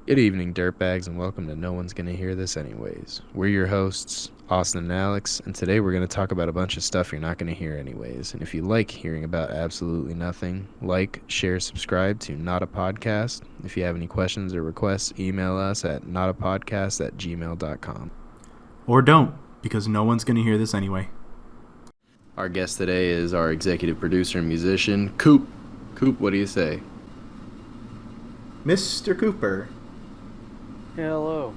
Good evening, dirtbags, and welcome to No One's Gonna Hear This Anyways. We're your hosts, Austin and Alex, and today we're gonna talk about a bunch of stuff you're not gonna hear anyways. And if you like hearing about absolutely nothing, like, share, subscribe to Not a Podcast. If you have any questions or requests, email us at notapodcast@gmail.com. Or don't, because no one's going to hear this anyway. Our guest today is our executive producer and musician, Coop. Coop, what do you say? Mr. Cooper. Yeah, hello.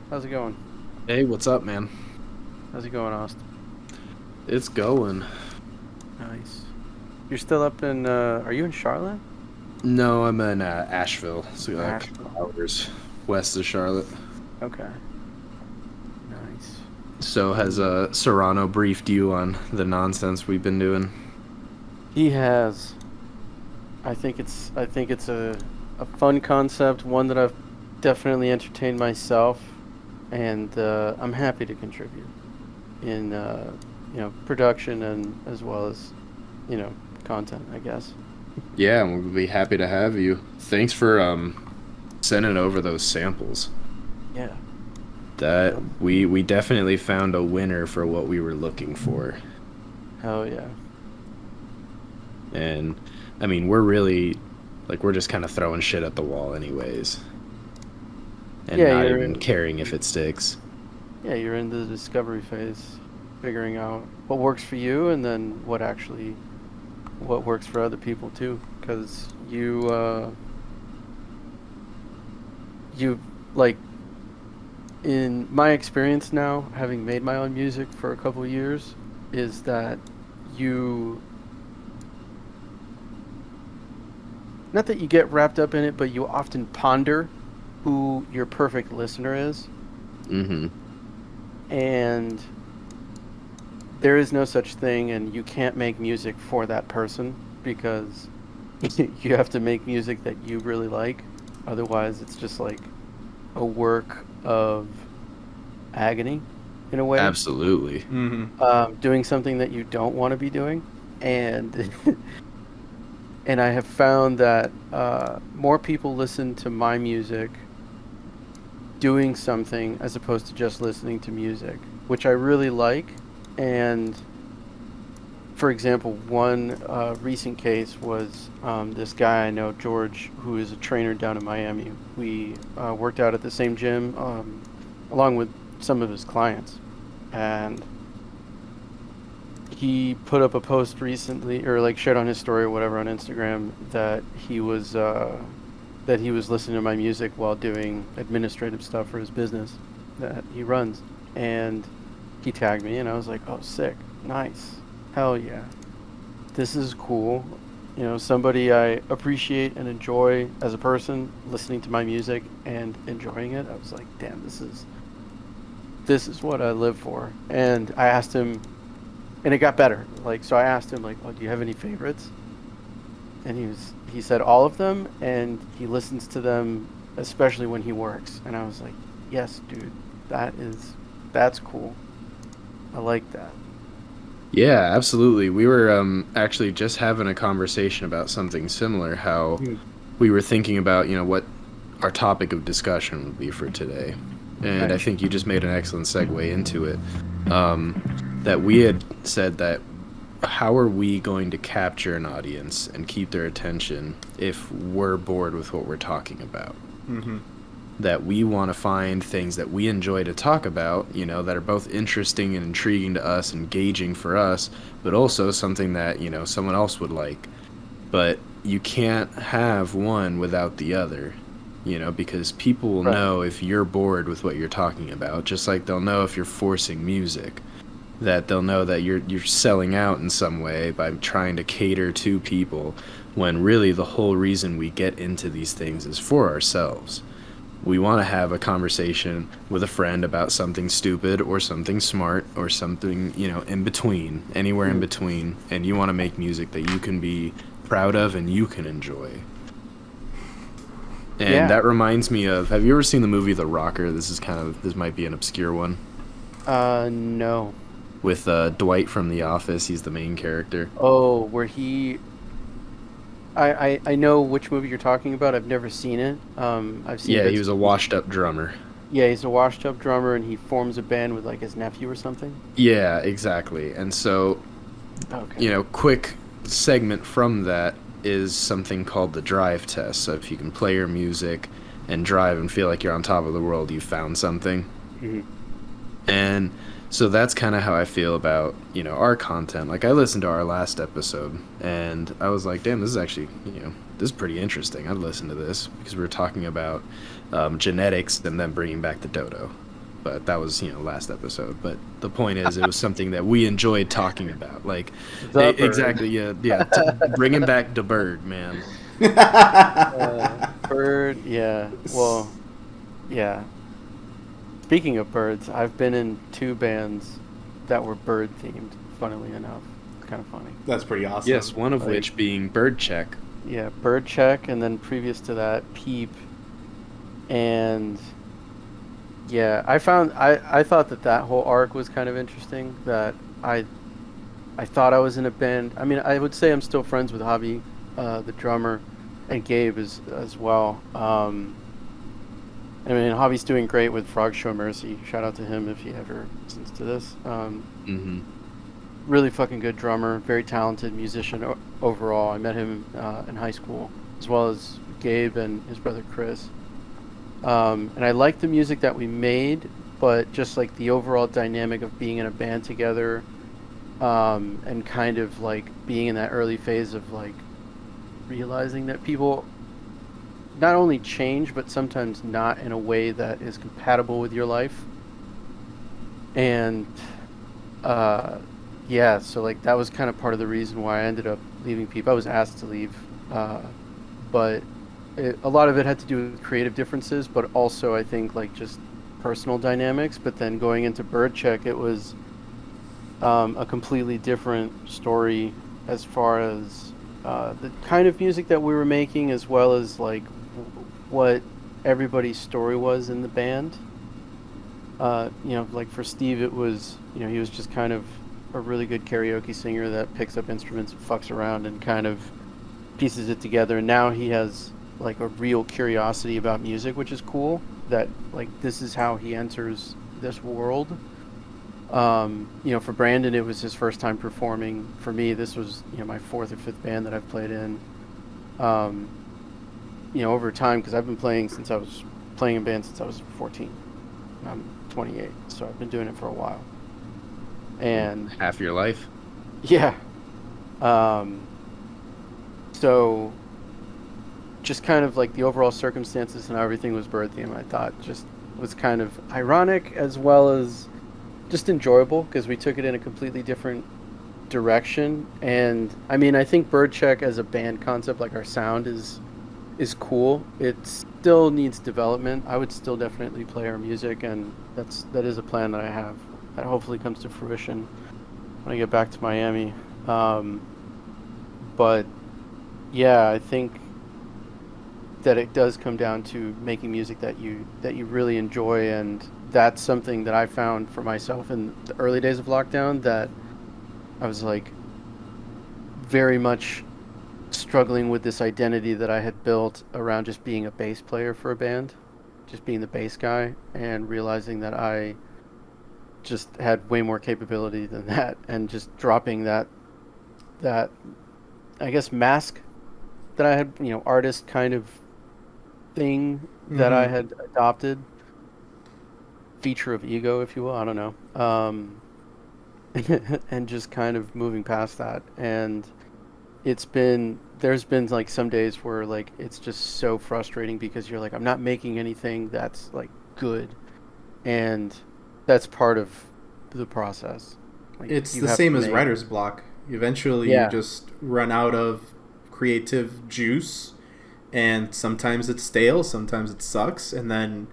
How's it going? Hey, what's up, man? How's it going, Austin? It's going. Nice. You're still up in, are you in Charlotte? No, I'm in Asheville, so like Asheville. hours west of Charlotte. Okay. Nice. So has Serrano briefed you on the nonsense we've been doing? He has. I think it's a fun concept, one that I've definitely entertained myself, and I'm happy to contribute in, production and as well as, content, I guess. Yeah, we'll be happy to have you. Thanks for sending over those samples. Yeah. That we definitely found a winner for what we were looking for. Hell yeah. And I mean, we're just kind of throwing shit at the wall anyways. And Yeah, not you're even caring if it sticks. Yeah, you're in the discovery phase, figuring out what works for you and then what works for other people too. Because you like, in my experience now, having made my own music for a couple of years, is that you, not that you get wrapped up in it, but you often ponder who your perfect listener is. Mm-hmm. And there is no such thing, and you can't make music for that person because you have to make music that you really like. Otherwise, it's just like a work of agony in a way. Absolutely. Mm-hmm. Doing something that you don't want to be doing. And and I have found that more people listen to my music doing something as opposed to just listening to music, which I really like. And for example, one recent case was this guy I know, George, who is a trainer down in Miami. We worked out at the same gym along with some of his clients. And he put up a post recently, or like shared on his story or whatever on Instagram, that he was listening to my music while doing administrative stuff for his business that he runs. And he tagged me, and I was like, oh, sick, nice, hell yeah, this is cool. Somebody I appreciate and enjoy as a person listening to my music and enjoying it. I was like, damn, this is what I live for. And I asked him, and it got better. Like, so I asked him, like, oh, do you have any favorites? And he said all of them, and he listens to them especially when he works. And I was like, yes, dude, that's cool. I like that. Yeah, absolutely. We were actually just having a conversation about something similar, how Hmm. we were thinking about, what our topic of discussion would be for today. And I Right. think you just made an excellent segue into it. That we had said that how are we going to capture an audience and keep their attention if we're bored with what we're talking about? Mm-hmm. That we want to find things that we enjoy to talk about, that are both interesting and intriguing to us, engaging for us, but also something that, someone else would like. But you can't have one without the other, because people will Right. know if you're bored with what you're talking about, just like they'll know if you're forcing music, that they'll know that you're selling out in some way by trying to cater to people, when really the whole reason we get into these things is for ourselves. We want to have a conversation with a friend about something stupid or something smart or something, in between, anywhere in Hmm. between. And you want to make music that you can be proud of and you can enjoy. And Yeah. that reminds me of, have you ever seen the movie The Rocker? This might be an obscure one. No. With Dwight from The Office, he's the main character. Oh, where he I know which movie you're talking about. I've never seen it. I've seen Yeah, he bits was and a pieces. washed up drummer. Yeah, he's a washed up drummer, and he forms a band with like his nephew or something. Yeah, exactly. And so, Okay. quick segment from that is something called the drive test. So if you can play your music and drive and feel like you're on top of the world, you found something. Hmm. And so that's kind of how I feel about, our content. Like I listened to our last episode and I was like, damn, this is actually, this is pretty interesting. I'd listen to this because we were talking about genetics and then bringing back the dodo. But that was, last episode. But the point is, it was something that we enjoyed talking about. Like, The bird. exactly, yeah, yeah. Bringing back the bird, man. Bird. Yeah. Well, yeah. Speaking of birds, I've been in two bands that were bird themed. Funnily enough, it's kind of funny. That's pretty Yes, awesome. one of Like, which being Bird Check. yeah, Bird Check, and then previous to that, Peep, and yeah, I thought that whole arc was kind of interesting. That I I thought I was in a band. I mean, I would say I'm still friends with Javi, the drummer, and Gabe as well. I mean, Javi's doing great with Frog Show Mercy. Shout out to him if he ever listens to this. Mm-hmm. Really fucking good drummer, very talented musician overall. I met him in high school, as well as Gabe and his brother Chris. And I liked the music that we made, but just like the overall dynamic of being in a band together, and kind of like being in that early phase of like realizing that people not only change, but sometimes not in a way that is compatible with your life. And uh, yeah, so like that was kind of part of the reason why I ended up leaving Peep. I was asked to leave, but a lot of it had to do with creative differences, but also I think like just personal dynamics. But then going into Bird Check, it was a completely different story as far as the kind of music that we were making, as well as like what everybody's story was in the band. Like for Steve, it was, he was just kind of a really good karaoke singer that picks up instruments and fucks around and kind of pieces it together. And now he has like a real curiosity about music, which is cool. That like this is how he enters this world. For Brandon, it was his first time performing. For me, this was, my fourth or fifth band that I've played in. Um, over time, because I've been playing in bands since I was 14. I'm 28, so I've been doing it for a while. And Half your life. yeah, um, so just kind of like the overall circumstances and how everything was bird theme, I thought just was kind of ironic as well as just enjoyable because we took it in a completely different direction. And I mean, I think Bird Check as a band concept, like our sound is cool. It still needs development. I would still definitely play our music, and that is a plan that I have that hopefully comes to fruition when I get back to Miami. But yeah, I think that it does come down to making music that you really enjoy, and that's something that I found for myself in the early days of lockdown, that I was like very much struggling with this identity that I had built around just being a bass player for a band, just being the bass guy, and realizing that I just had way more capability than that, and just dropping that I guess mask that I had, artist kind of thing that I Mm-hmm. had adopted, feature of ego, if you will. I don't know. And just kind of moving past that. And there's been like some days where like it's just so frustrating because you're like, I'm not making anything that's like good. And that's part of the process. Like It's you the have to same as make, writer's block. Eventually, you yeah, just run out of creative juice, and sometimes it's stale, sometimes it sucks, and then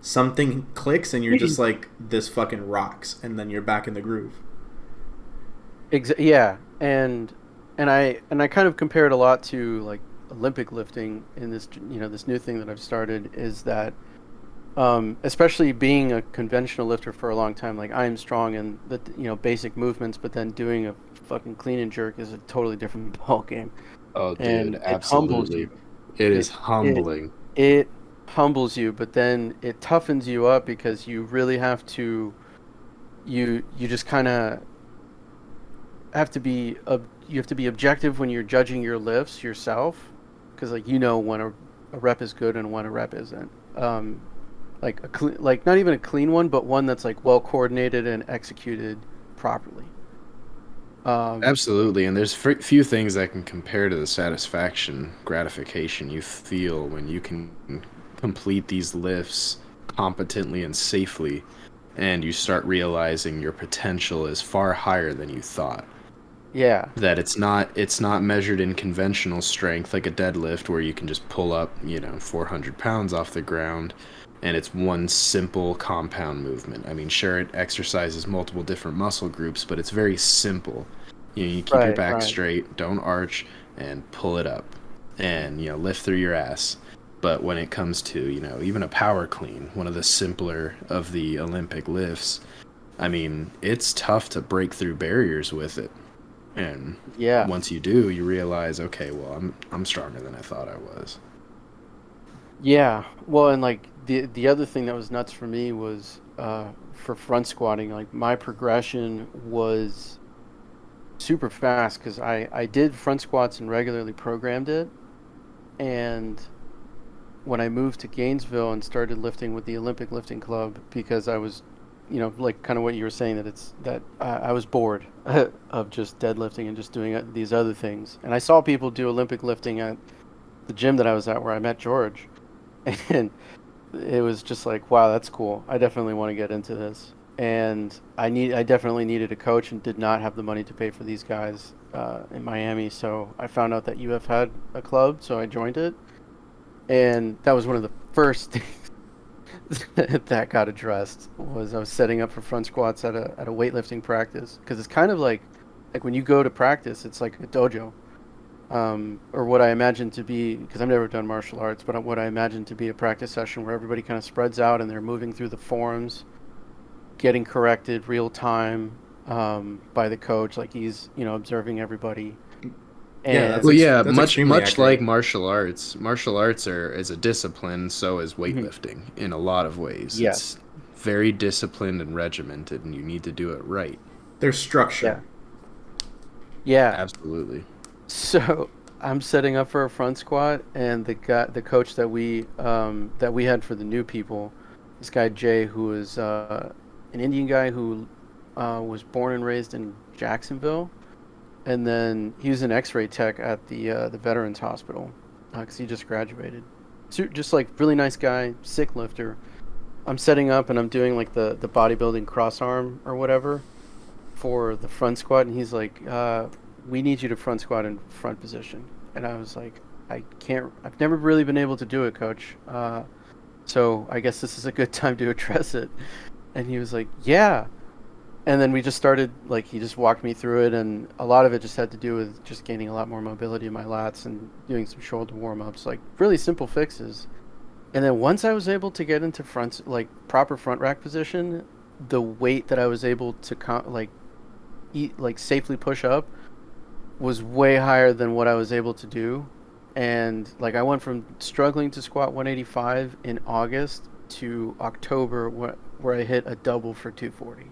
something clicks, and you're just like, this fucking rocks, and then you're back in the groove. yeah. And I kind of compare it a lot to like Olympic lifting in this, this new thing that I've started is that, especially being a conventional lifter for a long time, like I am strong in the, basic movements, but then doing a fucking clean and jerk is a totally different ball game. Oh, dude, and it humbles absolutely. you. It It is it humbling. it humbles you, but then it toughens you up because you really have to you just kind of have to be you have to be objective when you're judging your lifts yourself, because like when a rep is good and when a rep isn't. Like like not even a clean one, but one that's like well coordinated and executed properly. Um, Absolutely, and there's few things that can compare to the satisfaction, gratification you feel when you can complete these lifts competently and safely, and you start realizing your potential is far higher than you thought. yeah, That it's not measured in conventional strength like a deadlift where you can just pull up 400 pounds off the ground, and it's one simple compound movement. I mean, sure, it exercises multiple different muscle groups, but it's very simple. You keep your right, back right. straight, don't arch, and pull it up, and lift through your ass. But when it comes to even a power clean, one of the simpler of the Olympic lifts, I mean, it's tough to break through barriers with it. And Yeah, once you do, you realize, okay, well, I'm stronger than I thought I was. yeah. Well, and like the other thing that was nuts for me was for front squatting. Like my progression was super fast because I did front squats and regularly programmed it, and when I moved to Gainesville and started lifting with the Olympic Lifting Club, because I was, like kind of what you were saying, that it's that I was bored of just deadlifting and just doing these other things. And I saw people do Olympic lifting at the gym that I was at where I met George. And it was just like, wow, that's cool. I definitely want to get into this. And I definitely needed a coach and did not have the money to pay for these guys in Miami. So I found out that UF had a club, so I joined it, and that was one of the first things that got addressed. Was I was setting up for front squats at a weightlifting practice, because it's kind of like when you go to practice, it's like a dojo, or what I imagine to be, because I've never done martial arts, but what I imagine to be a practice session where everybody kind of spreads out and they're moving through the forms, getting corrected real time by the coach, like he's observing everybody. Yeah, And Yeah, that's extremely much like accurate. martial arts is a discipline, so is Mhm. weightlifting in a lot of ways. Yes, It's very disciplined and regimented, and you need to do it right. There's structure. yeah, yeah. Absolutely. So I'm setting up for a front squat, and the coach that we had for the new people, this guy Jay, who is an Indian guy who was born and raised in Jacksonville, and then he was an X-ray tech at the Veterans Hospital because he just graduated. So just like really nice guy, sick lifter. I'm setting up and I'm doing like the bodybuilding cross arm or whatever for the front squat, and he's like, "We need you to front squat in front position." And I was like, "I can't. I've never really been able to do it, coach. So I guess this is a good time to address it." And he was like, "Yeah." And then we just started, like, he just walked me through it, and a lot of it just had to do with just gaining a lot more mobility in my lats and doing some shoulder warm ups, like really simple fixes. And then once I was able to get into front, like proper front rack position, the weight that I was able to eat, like safely push up, was way higher than what I was able to do. And like I went from struggling to squat 185 in August to October where I hit a double for 240.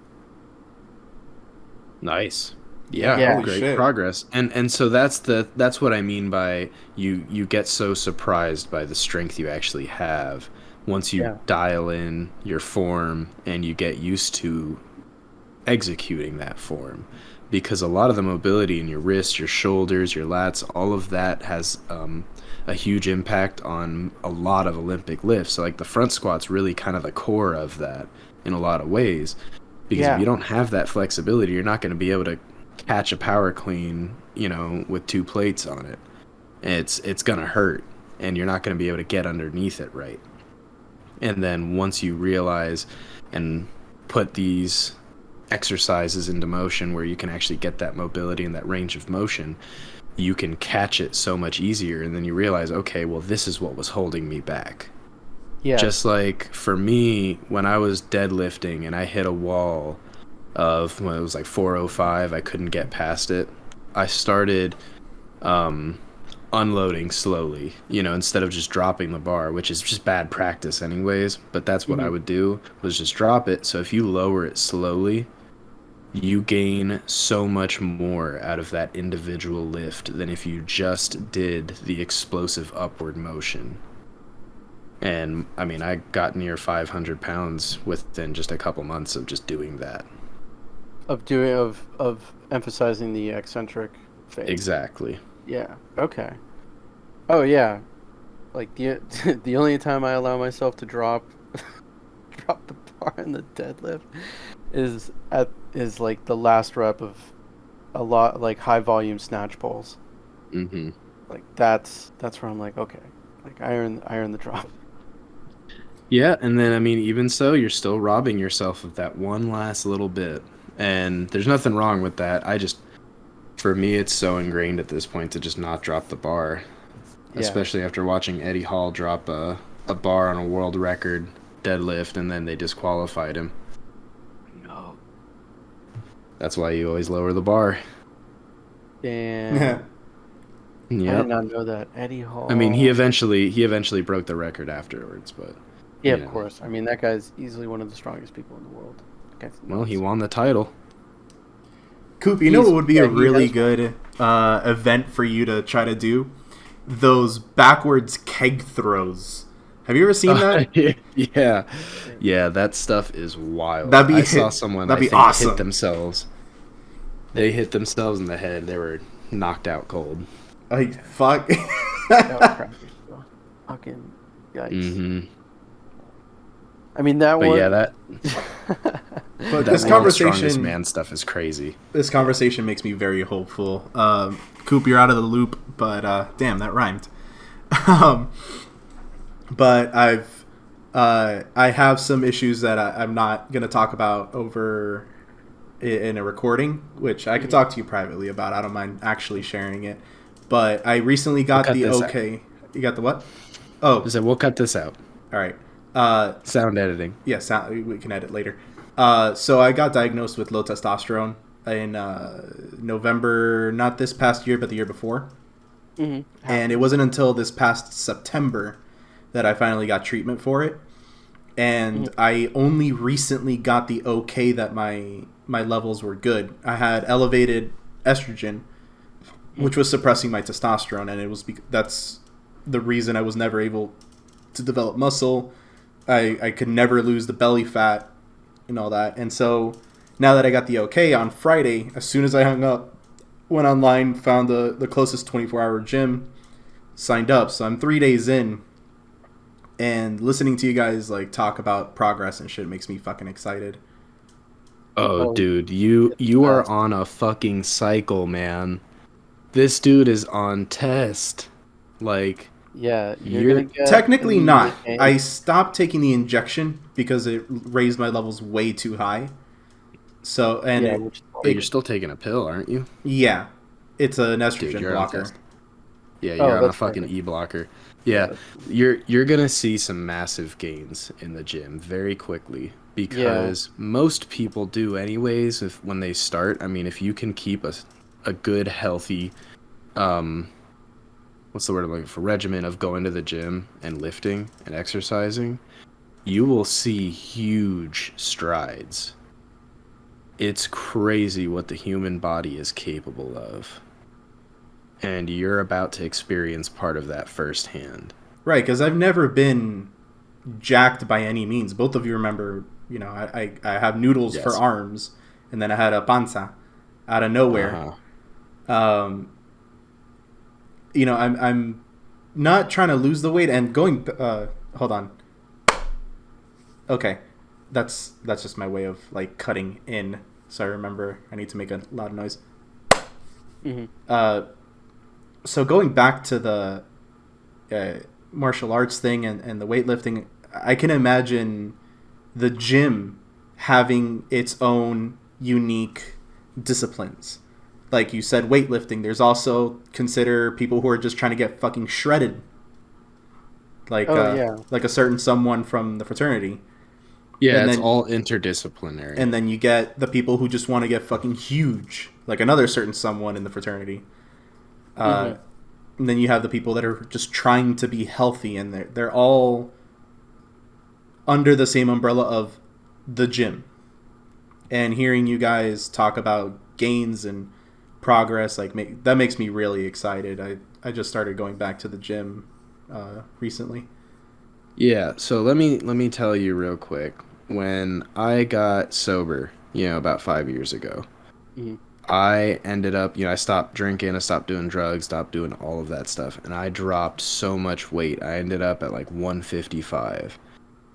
Nice. Yeah, Yeah, Yeah. holy great shit. progress. And so that's what I mean by you get so surprised by the strength you actually have once you Yeah. dial in your form and you get used to executing that form, because a lot of the mobility in your wrists, your shoulders, your lats, all of that has a huge impact on a lot of Olympic lifts. So like the front squat's really kind of the core of that in a lot of ways, because if you Yeah. don't have that flexibility, you're not going to be able to catch a power clean, with two plates on it. It's going to hurt, and you're not going to be able to get underneath it right. And then once you realize and put these exercises into motion where you can actually get that mobility and that range of motion, you can catch it so much easier. And then you realize, okay, well, this is what was holding me back. Just Yes. like for me, when I was deadlifting and I hit a wall of when it was like 405, I couldn't get past it. I started unloading slowly, instead of just dropping the bar, which is just bad practice anyways, but that's what I would do, was just drop it. So if you lower it slowly, you gain so much more out of that individual lift than if you just did the explosive upward motion. And I mean, I got near 500 pounds within just a couple months of just doing that. Of emphasizing the eccentric phase. Exactly. Yeah. Okay. Oh yeah. Like the only time I allow myself to drop the bar in the deadlift is like the last rep of a lot, like high volume snatch pulls. Mm-hmm. Like that's where I'm like, okay, like I earn the drop. Yeah, and then I mean, even so, you're still robbing yourself of that one last little bit, and there's nothing wrong with that. For me, it's so ingrained at this point to just not drop the bar, especially after watching Eddie Hall drop a bar on a world record deadlift, and then they disqualified him. No. That's why you always lower the bar. Damn. Yeah. I did not know that. Eddie Hall. I mean, he eventually broke the record afterwards, but yeah, of course. I mean, that guy's easily one of the strongest people in the world. Well, he won the title. Coop, you know what would be a really good event for you to try to do? Those backwards keg throws. Have you ever seen that? Yeah, that stuff is wild. I saw someone awesome. hit themselves. They hit themselves in the head. They were knocked out cold. Fuck. That was crappy. Fucking yikes. Mm-hmm. I mean, that was... yeah, that... But this conversation, man, stuff is crazy. This conversation makes me very hopeful. Coop, you're out of the loop, but damn, that rhymed. But I have some issues that I'm not gonna talk about over in a recording, which I could talk to you privately about. I don't mind actually sharing it. But I recently got the okay. Out. You got the what? Oh, we'll cut this out. All right. Sound editing. Yeah, we can edit later. So I got diagnosed with low testosterone in November, not this past year, but the year before. Mm-hmm. And it wasn't until this past September that I finally got treatment for it. And I only recently got the okay that my levels were good. I had elevated estrogen, which was suppressing my testosterone, and it was that's the reason I was never able to develop muscle. I could never lose the belly fat and all that. And so now that I got the okay on Friday, as soon as I hung up, went online, found the closest 24-hour gym, signed up. So I'm 3 days in, and listening to you guys like talk about progress and shit makes me fucking excited. Oh, dude, you are on a fucking cycle, man. This dude is on test. Like, yeah, you're gonna get technically not. I stopped taking the injection because it raised my levels way too high. So, and you're still taking a pill, aren't you? Yeah, it's an estrogen blocker. Yeah, you're on a fucking E blocker. Yeah, you're gonna see some massive gains in the gym very quickly because most people do anyways. When they start, I mean, if you can keep a good healthy, what's the word I'm looking for? Regimen of going to the gym and lifting and exercising, you will see huge strides. It's crazy what the human body is capable of. And you're about to experience part of that firsthand. Right, because I've never been jacked by any means. Both of you remember, I have noodles for arms, and then I had a panza out of nowhere. Uh-huh. I'm not trying to lose the weight and going. Hold on. Okay, that's just my way of like cutting in. So I remember I need to make a loud noise. Mm-hmm. So going back to the martial arts thing and the weightlifting, I can imagine the gym having its own unique disciplines. Like you said, weightlifting. There's also consider people who are just trying to get fucking shredded. Like like a certain someone from the fraternity. Yeah, it's all interdisciplinary. And then you get the people who just want to get fucking huge, like another certain someone in the fraternity. And then you have the people that are just trying to be healthy, and they're all under the same umbrella of the gym. And hearing you guys talk about gains and progress, like that makes me really excited. I just started going back to the gym recently. Yeah, so let me tell you real quick. When I got sober, about 5 years ago, Mhm. I ended up, I stopped drinking, I stopped doing drugs, stopped doing all of that stuff, and I dropped so much weight. I ended up at like 155,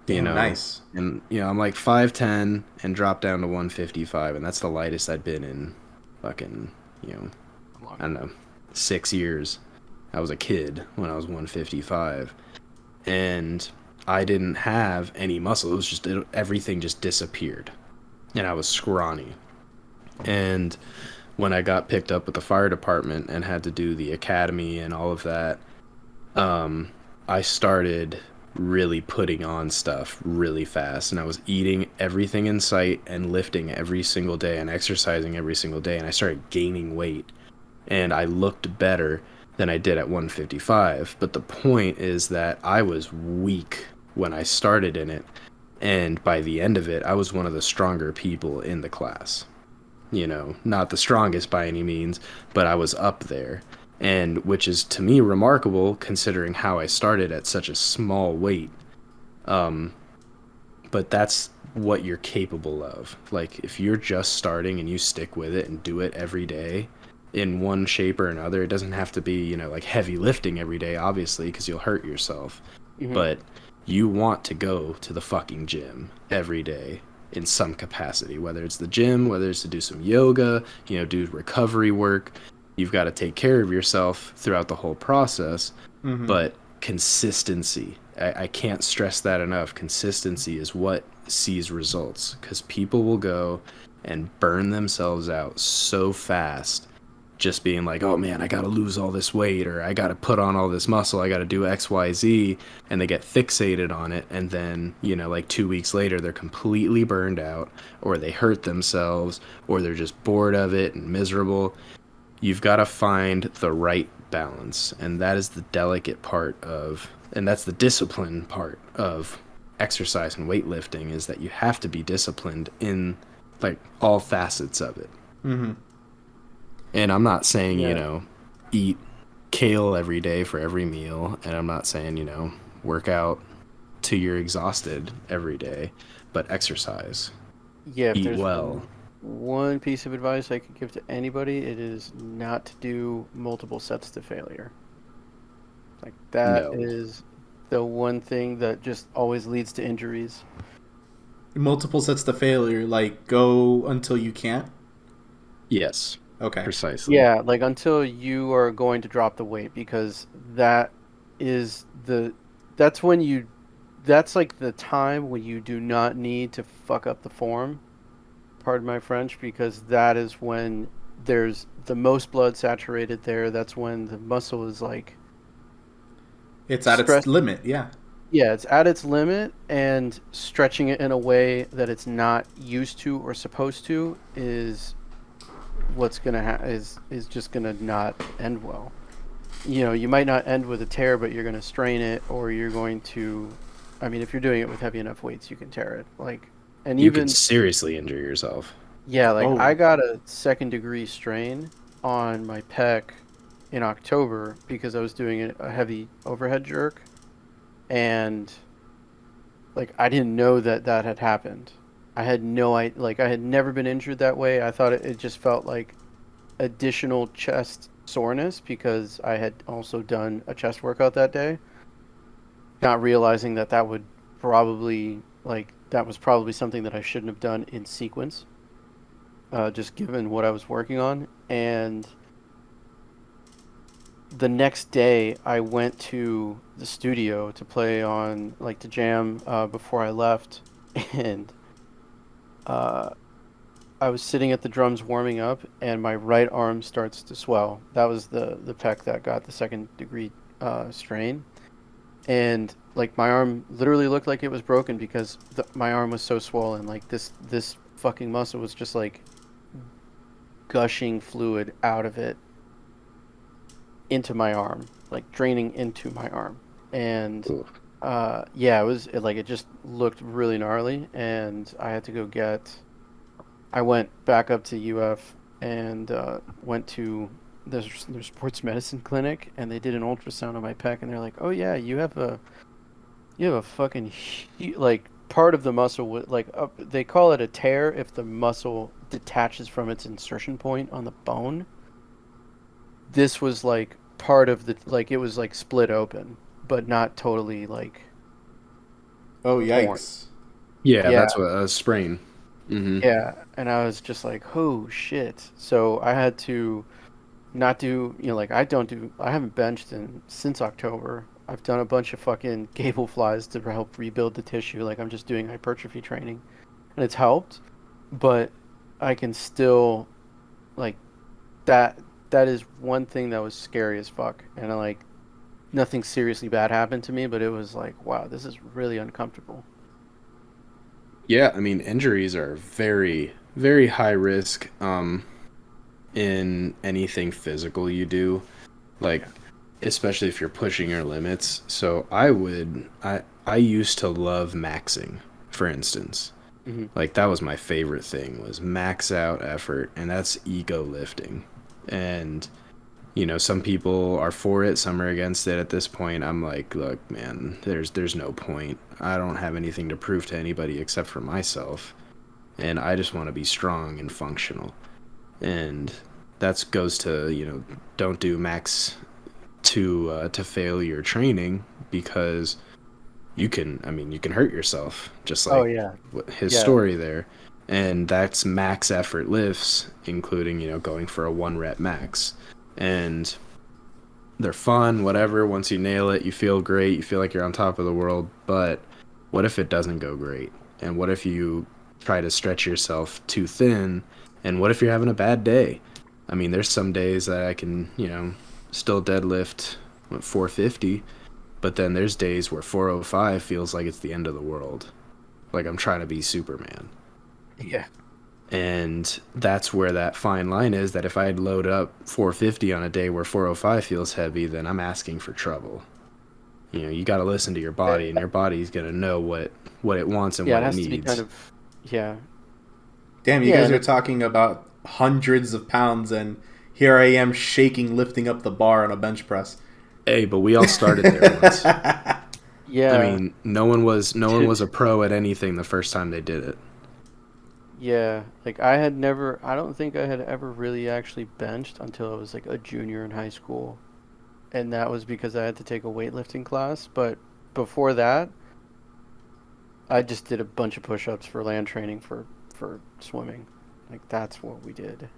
Damn, nice. and I'm like 5'10" and dropped down to 155, and that's the lightest I'd been in fucking, I don't know, 6 years. I was a kid when I was 155, and I didn't have any muscle. It was just everything just disappeared, and I was scrawny. And when I got picked up with the fire department and had to do the academy and all of that, I started really putting on stuff really fast, and I was eating everything in sight and lifting every single day and exercising every single day, and I started gaining weight, and I looked better than I did at 155. But the point is that I was weak when I started in it, and by the end of it, I was one of the stronger people in the class. Not the strongest by any means, but I was up there. And which is to me remarkable considering how I started at such a small weight. But that's what you're capable of. Like, if you're just starting and you stick with it and do it every day in one shape or another, it doesn't have to be, like heavy lifting every day, obviously, because you'll hurt yourself. Mhm. But you want to go to the fucking gym every day in some capacity, whether it's the gym, whether it's to do some yoga, do recovery work. You've got to take care of yourself throughout the whole process. Mm-hmm. But consistency, I can't stress that enough. Consistency is what sees results, because people will go and burn themselves out so fast just being like, oh man, I gotta lose all this weight, or I gotta put on all this muscle, I gotta do XYZ, and they get fixated on it, and then, like 2 weeks later, they're completely burned out, or they hurt themselves, or they're just bored of it and miserable. You've got to find the right balance, and that is the delicate part of, and that's the discipline part of exercise and weightlifting, is that you have to be disciplined in like all facets of it. Mm-hmm. And I'm not saying, Yeah. Eat kale every day for every meal. And I'm not saying, work out till you're exhausted every day, but exercise. Yeah, if Eat there's well. one piece of advice I could give to anybody, it is not to do multiple sets to failure. Like, that No. is the one thing that just always leads to injuries. Multiple sets to failure, like go until you can't. Yes. Okay. Precisely. Yeah, like until you are going to drop the weight, because that is that's when that's like the time when you do not need to fuck up the form, pardon my French, because that is when there's the most blood saturated there. That's when the muscle is like It's at its stress. limit, yeah. Yeah, it's at its limit, and stretching it in a way that it's not used to or supposed to is what's gonna is just gonna not end well. You might not end with a tear, but you're gonna strain it, or you're going to. I mean, if you're doing it with heavy enough weights, you can tear it. Like, and You can even seriously injure yourself. yeah, like Oh. I got a second-degree strain on my pec in October because I was doing a heavy overhead jerk, and like I didn't know that had happened. I had like I had never been injured that way. I thought it just felt like additional chest soreness because I had also done a chest workout that day, not realizing that would probably that was probably something that I shouldn't have done in sequence, just given what I was working on. And the next day I went to the studio to play on, like, to jam before I left, and I was sitting at the drums warming up, and my right arm starts to swell. That was the pec that got the second degree strain, and like my arm literally looked like it was broken because my arm was so swollen. Like this fucking muscle was just like gushing fluid out of it. into my arm, like draining into my arm. And Ooh. yeah, it just looked really gnarly, and I had to go get. I went back up to UF and went to their sports medicine clinic, and they did an ultrasound on my pec, and they're like, "Oh yeah, you have a fucking like part of the muscle with like they call it a tear if the muscle detaches from its insertion point on the bone. This was like part of the like it was like split open, but not totally like Oh torn. yikes! Yeah, Yeah, that's what a sprain. Mm-hmm. yeah, and I was just like, oh shit. So I had to not do, like I haven't benched since October. I've done a bunch of fucking cable flies to help rebuild the tissue. Like I'm just doing hypertrophy training, and it's helped, but I can still like that. That is one thing that was scary as fuck, and nothing seriously bad happened to me, but it was like, wow, this is really uncomfortable. Yeah, I mean, injuries are very, very high risk in anything physical you do, like Yeah. especially if you're pushing your limits. So I used to love maxing, for instance. Hmm. Like that was my favorite thing was max out effort, and that's ego lifting. And some people are for it, some are against it. At this point, I'm like, look, man, there's no point. I don't have anything to prove to anybody except for myself, and I just want to be strong and functional. And that goes to don't do max to failure training, because you can hurt yourself, just Oh like yeah, his yeah, story there. And that's max effort lifts, including going for a 1 rep max. And they're fun, whatever. Once you nail it, you feel great, you feel like you're on top of the world. But what if it doesn't go great? And what if you try to stretch yourself too thin? And what if you're having a bad day? I mean, there's some days that I can still deadlift 450, but then there's days where 405 feels like it's the end of the world, like I'm trying to be Superman. yeah. And that's where that fine line is, that if I load up 450 on a day where 405 feels heavy, then I'm asking for trouble. You got to listen to your body, and your body's going to know what it wants and Yeah, what it it has to be kind needs. of, yeah, Damn, you yeah, guys and are it's talking about hundreds of pounds, and here I am shaking, lifting up the bar on a bench press. Hey, but we all started there once. I yeah, mean, no one was a to pro at anything the first time they did it. yeah, like I don't think I had ever really actually benched until I was like a junior in high school, and that was because I had to take a weightlifting class. But before that, I just did a bunch of push-ups for land training for swimming. Like that's what we did.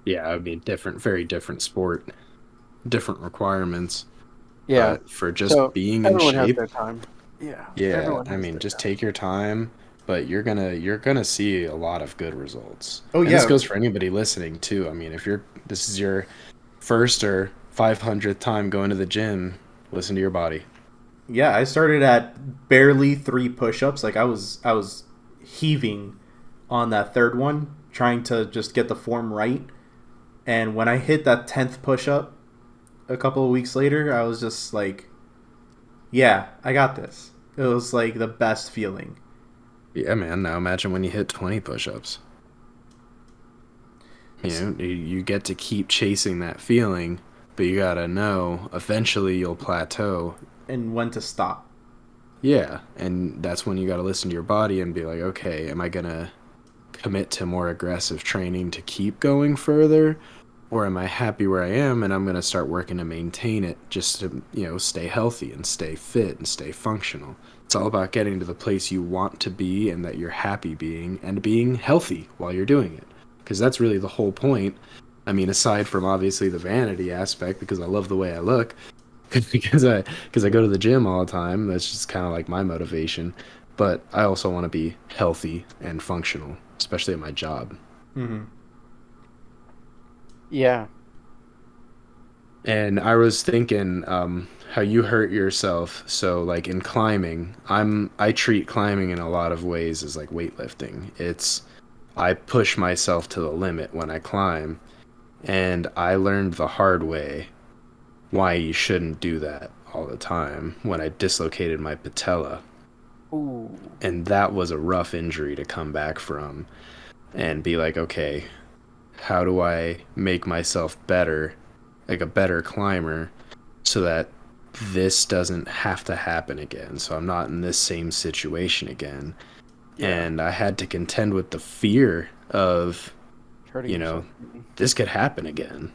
Yeah, I mean, very different sport, different requirements. Yeah. But for just So being in everyone has shape, their time. Yeah, yeah, everyone I has mean, their just time. take your time, but you're gonna see a lot of good results. Oh And this yeah, goes for anybody listening too. I mean, if this is your first or 500th time going to the gym, listen to your body. yeah. I started at barely 3 push-ups. Like I was heaving on that third one, trying to just get the form right. And when I hit that 10th push-up a couple of weeks later, I was just like, yeah, I got this. It was like the best feeling. Yeah, man. Now imagine when you hit 20 push-ups. It's, You get to keep chasing that feeling, but you gotta know eventually you'll plateau. and when to stop. Yeah, and that's when you gotta listen to your body and be like, okay, am I gonna commit to more aggressive training to keep going further, or am I happy where I am and I'm going to start working to maintain it, just to stay healthy and stay fit and stay functional. It's all about getting to the place you want to be and that you're happy being, and being healthy while you're doing it, because that's really the whole point. I mean, aside from obviously the vanity aspect, because I love the way I look, because I go to the gym all the time. That's just kind of like my motivation. But I also want to be healthy and functional, especially at my job. Hmm. Yeah. And I was thinking how you hurt yourself. So like in climbing, I treat climbing in a lot of ways as like weightlifting. I push myself to the limit when I climb, And I learned the hard way why you shouldn't do that all the time when I dislocated my patella. Ooh. And that was a rough injury to come back from and be like, okay, how do I make myself better, like a better climber, so that this doesn't have to happen again, so I'm not in this same situation again. Yeah. And I had to contend with the fear of, Hurting you know, yourself. this could happen again.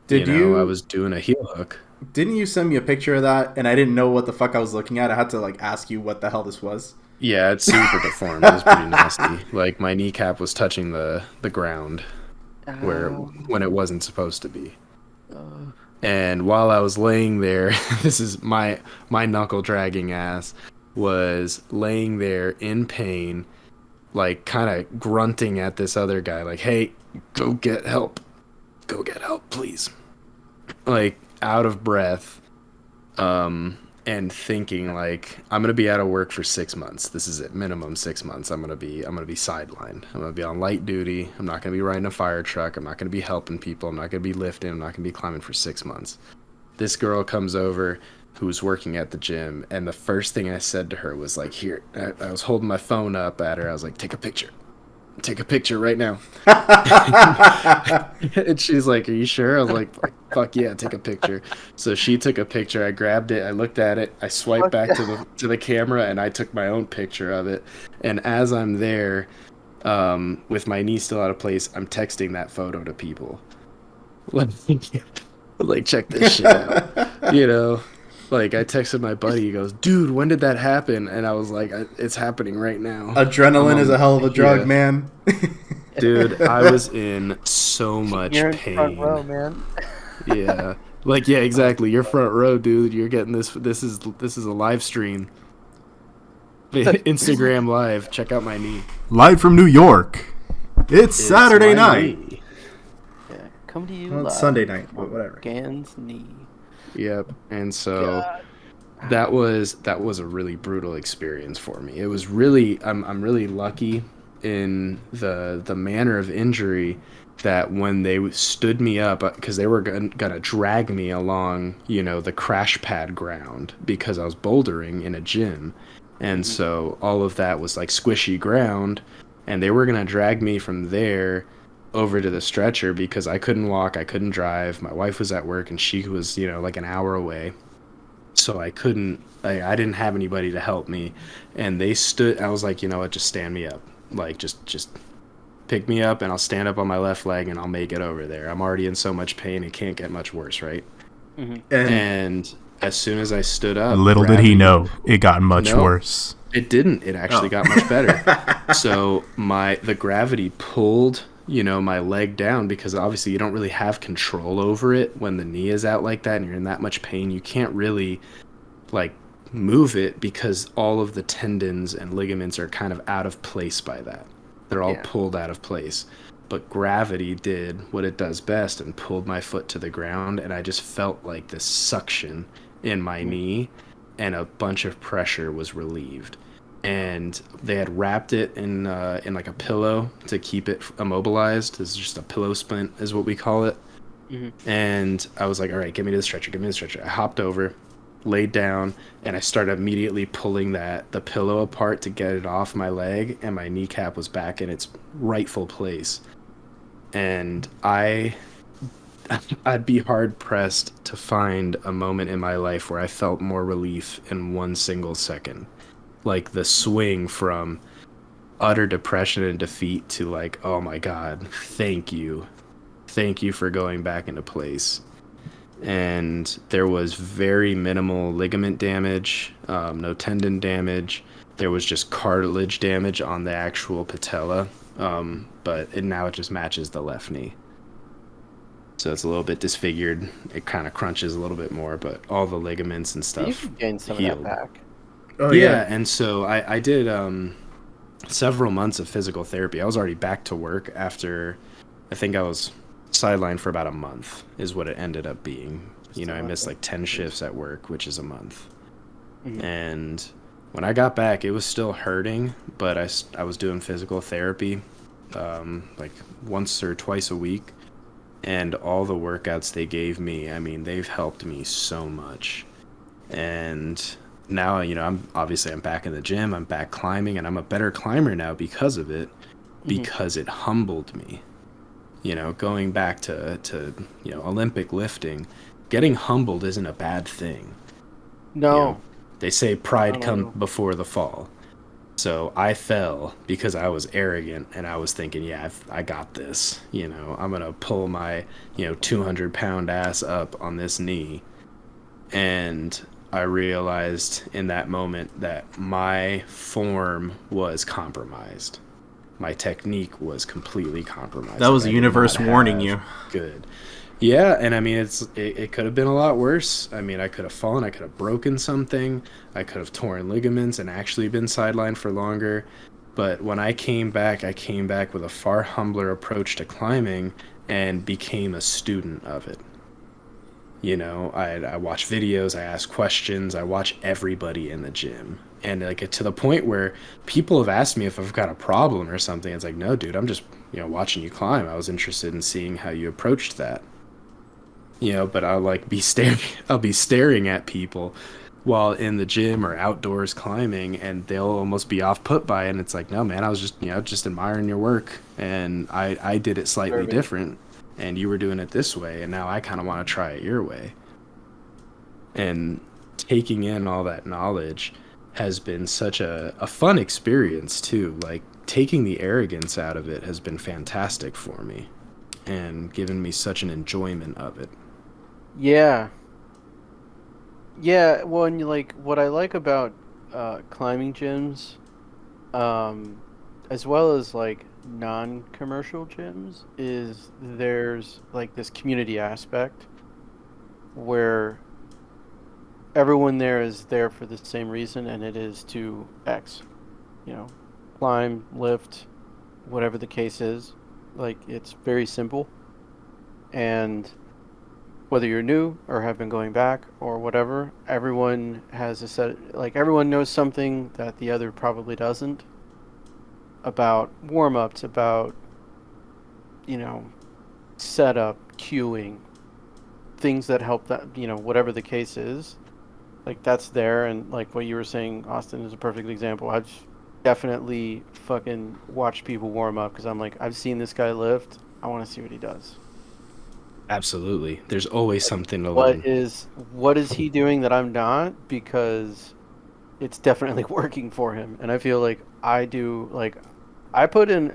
Did I you? was doing a heel hook. Didn't you send me a picture of that? And I didn't know what the fuck I was looking at. I had to like ask you what the hell this was. Yeah, it's super deformed. It was pretty nasty. Like my kneecap was touching the ground where when it wasn't supposed to be. And while I was laying there, this is my knuckle dragging ass was laying there in pain, like kind of grunting at this other guy, like, "Hey, go get help, please!" Like out of breath, and thinking like, I'm gonna be out of work for 6 months. This is it, minimum 6 months. I'm gonna be sidelined. I'm gonna be on light duty. I'm not gonna be riding a fire truck. I'm not gonna be helping people. I'm not gonna be lifting. I'm not gonna be climbing for 6 months. This girl comes over who's working at the gym, and the first thing I said to her was like, here, I was holding my phone up at her. I was like, take a picture right now. And she's like, are you sure? I was like, fuck yeah, take a picture. So she took a picture. I grabbed it. I looked at it. I swiped back to the camera, and I took my own picture of it. And as I'm there, with my knee still out of place, I'm texting that photo to people. Like, check this shit out. Like I texted my buddy. He goes, dude, when did that happen? And I was like, it's happening right now. Adrenaline is a hell of a drug, yeah. man. Dude, I was in so much You're in pain. front row, man. Yeah. Like, yeah, exactly. You're front row, dude. You're getting this. This is a live stream. Instagram live. Check out my knee. Live from New York. It's Saturday night. Knee. Yeah, come to you Well, live. it's Sunday night, but whatever. Gan's knee. Yep. And so that was a really brutal experience for me. It was really I'm really lucky in the manner of injury that when they stood me up, because they were gonna drag me along, the crash pad ground, because I was bouldering in a gym, and so all of that was like squishy ground, and they were gonna drag me from there over to the stretcher because I couldn't walk, I couldn't drive. My wife was at work and she was, like an hour away. So I didn't have anybody to help me. And they stood, I was like, you know what, just stand me up. Like, just pick me up and I'll stand up on my left leg and I'll make it over there. I'm already in so much pain, it can't get much worse, right? Mm-hmm. And as soon as I stood up, Little did he know, it got much worse. It didn't. It actually got much better. So the gravity pulled, my leg down, because obviously you don't really have control over it when the knee is out like that and you're in that much pain. You can't really like move it because all of the tendons and ligaments are kind of out of place by that. They're all pulled out of place. But gravity did what it does best and pulled my foot to the ground, and I just felt like this suction in my knee, and a bunch of pressure was relieved. And they had wrapped it in like a pillow to keep it immobilized. It's just a pillow splint is what we call it. Mm-hmm. And I was like, all right, give me the stretcher. I hopped over, laid down, and I started immediately pulling the pillow apart to get it off my leg, and my kneecap was back in its rightful place. And I'd be hard pressed to find a moment in my life where I felt more relief in 1 single second. Like the swing from utter depression and defeat to like, oh my God, thank you for going back into place. And there was very minimal ligament damage, no tendon damage. There was just cartilage damage on the actual patella, but now it just matches the left knee. So it's a little bit disfigured. It kind of crunches a little bit more, but all the ligaments and stuff You could gain some healed. of that back. Oh, Yeah, and so I did several months of physical therapy. I was already back to work after, I think I was sidelined for about a month is what it ended up being. I missed like 10 shifts at work, which is a month. Mm-hmm. And when I got back, it was still hurting, but I was doing physical therapy like once or twice a week. And all the workouts they gave me, I mean, they've helped me so much. And now, I'm back in the gym, I'm back climbing, and I'm a better climber now because of it, Mhm. because it humbled me. Going back to Olympic lifting, getting humbled isn't a bad thing. You know, No, they say no, pride no, comes no. before the fall. So I fell because I was arrogant and I was thinking, yeah, I got this. I'm going to pull my, 200-pound ass up on this knee. And I realized in that moment that my form was compromised. My technique was completely compromised. That Like was the I did not universe warning have you. good. Yeah, and I mean it could have been a lot worse. I mean, I could have fallen, I could have broken something, I could have torn ligaments and actually been sidelined for longer. But when I came back with a far humbler approach to climbing and became a student of it. I watch videos, I ask questions, I watch everybody in the gym. And like to the point where people have asked me if I've got a problem or something. It's like, no, dude, I'm just, watching you climb. I was interested in seeing how you approached that. But I'll like be staring I'll be staring at people while in the gym or outdoors climbing, and they'll almost be off put by it. And it's like, no, man, I was just admiring your work, and I did it slightly Observing. different, and you were doing it this way, and now I kind of want to try it your way. And taking in all that knowledge has been such a fun experience too. Like taking the arrogance out of it has been fantastic for me and given me such an enjoyment of it. Yeah, yeah. Well, and what I like about climbing gyms, um, as well as like non-commercial gyms, is there's like this community aspect where everyone there is there for the same reason, and it is to X, you know, climb, lift, whatever the case is. Like it's very simple, and whether you're new or have been going back or whatever, everyone has a set. Like everyone knows something that the other probably doesn't about warm ups, about you know setup, queuing, things that help that whatever the case is. Like that's there, and like what you were saying, Austin is a perfect example. I've definitely fucking watched people warm up because I'm like, I've seen this guy lift. I want to see what he does. Absolutely. There's always Like, something to what learn. is what is he doing that I'm not? Because it's definitely working for him, and I feel like I do. Like, I put in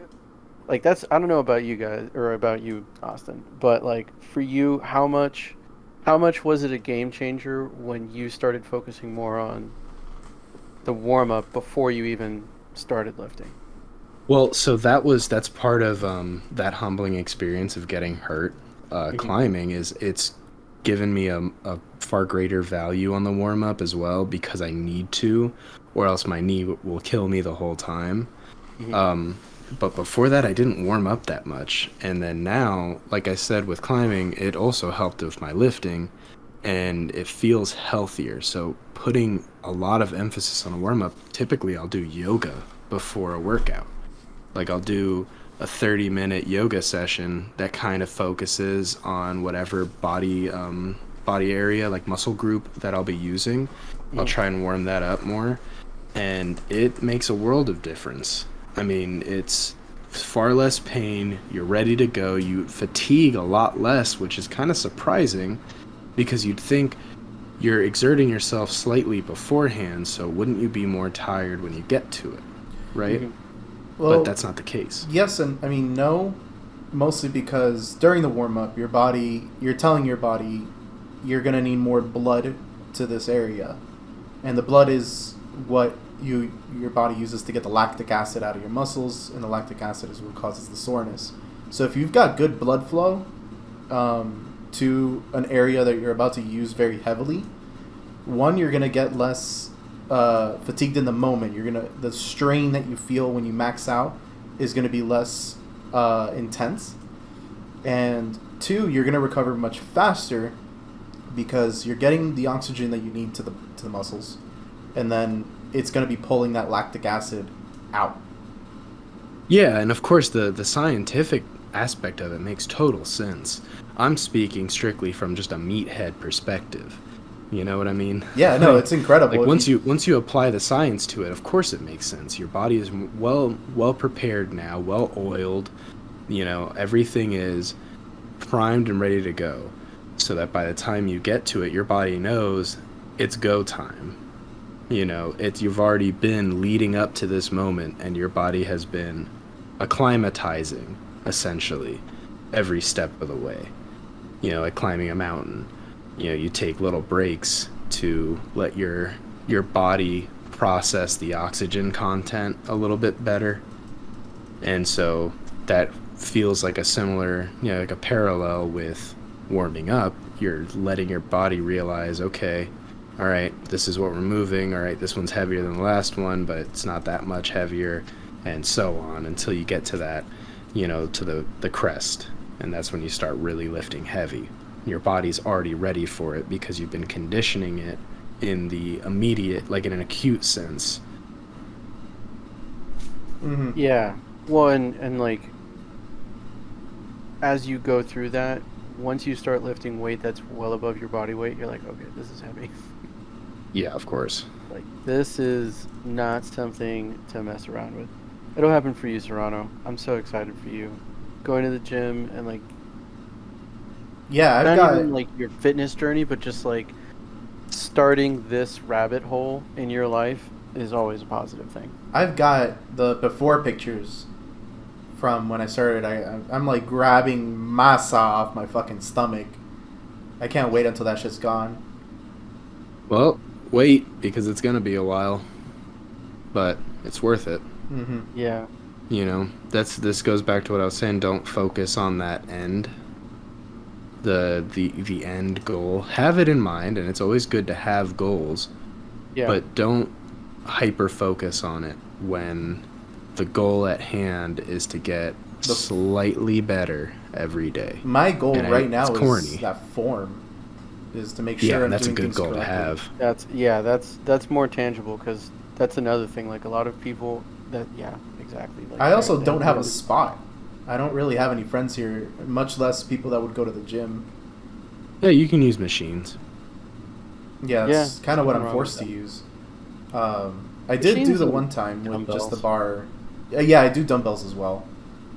like that's I don't know about you guys or about you, Austin, but like for you, how much was it a game changer when you started focusing more on the warm up before you even started lifting? Well, so that's part of that humbling experience of getting hurt. Hmm. Climbing is it's given me a far greater value on the warm up as well because I need to, or else my knee will kill me the whole time. Hmm. But before that, I didn't warm up that much, and then now, like I said, with climbing, it also helped with my lifting, and it feels healthier. So putting a lot of emphasis on a warm up. Typically, I'll do yoga before a workout. Like I'll do a 30-minute yoga session that kind of focuses on whatever body area, like muscle group that I'll be using. I'll Hmm. try and warm that up more, and it makes a world of difference. I mean, it's far less pain, you're ready to go, you fatigue a lot less, which is kind of surprising because you'd think you're exerting yourself slightly beforehand, so wouldn't you be more tired when you get to it, right? Hmm. But Well, that's not the case. yes, and I mean no, mostly because during the warm up, you're telling your body you're gonna need more blood to this area, and the blood is what your body uses to get the lactic acid out of your muscles, and the lactic acid is what causes the soreness. So if you've got good blood flow to an area that you're about to use very heavily, one, you're gonna get less fatigued in the moment. The strain that you feel when you max out is gonna be less intense, and two, you're gonna recover much faster because you're getting the oxygen that you need to the muscles, and then it's gonna be pulling that lactic acid out. Yeah, and of course the scientific aspect of it makes total sense. I'm speaking strictly from just a meathead perspective. You know what I mean? Yeah, no, it's incredible. Like If once you apply the science to it, of course it makes sense. Your body is well prepared now, well oiled. You know, everything is primed and ready to go, so that by the time you get to it, your body knows it's go time. You know, you've already been leading up to this moment, and your body has been acclimatizing essentially every step of the way. You know, like climbing a mountain. You know, you take little breaks to let your body process the oxygen content a little bit better. And so that feels like a similar, you know, like a parallel with warming up. You're letting your body realize, okay, all right, this is what we're moving. All right, this one's heavier than the last one, but it's not that much heavier, and so on until you get to that, you know, to the crest. And that's when you start really lifting heavy. Your body's already ready for it because you've been conditioning it in the immediate, like in an acute sense. Mhm. Yeah. Well, and like, as you go through that, once you start lifting weight that's well above your body weight, you're like, okay, this is heavy. Yeah, of course. Like, this is not something to mess around with. It'll happen for you, Serrano. I'm so excited for you. Going to the gym and, like, Yeah, I've not got even, like, your fitness journey, but just, like, starting this rabbit hole in your life is always a positive thing. I've got the before pictures from when I started. I'm like grabbing masa off my fucking stomach. I can't wait until that shit's gone. Well, wait, because it's gonna be a while, but it's worth it. Mm-hmm. Yeah. You know, this goes back to what I was saying. Don't focus on that end, the end goal. Have it in mind, and it's always good to have goals, Yeah. but don't hyper focus on it when the goal at hand is to get slightly better every day. My goal And right now it's is corny. that form, is to make sure Yeah, I'm and that's a doing good things goal to correctly. have. That's more tangible, because that's another thing. Like, a lot of people that, yeah, exactly. Like, I also they're don't have a really- spot. I don't really have any friends here, much less people that would go to the gym. Yeah, you can use machines. Yeah, that's Yeah, kind of what nothing I'm wrong forced with to that. use. I did do Machines the and one time with just the dumbbells. bar. Yeah, I do dumbbells as well.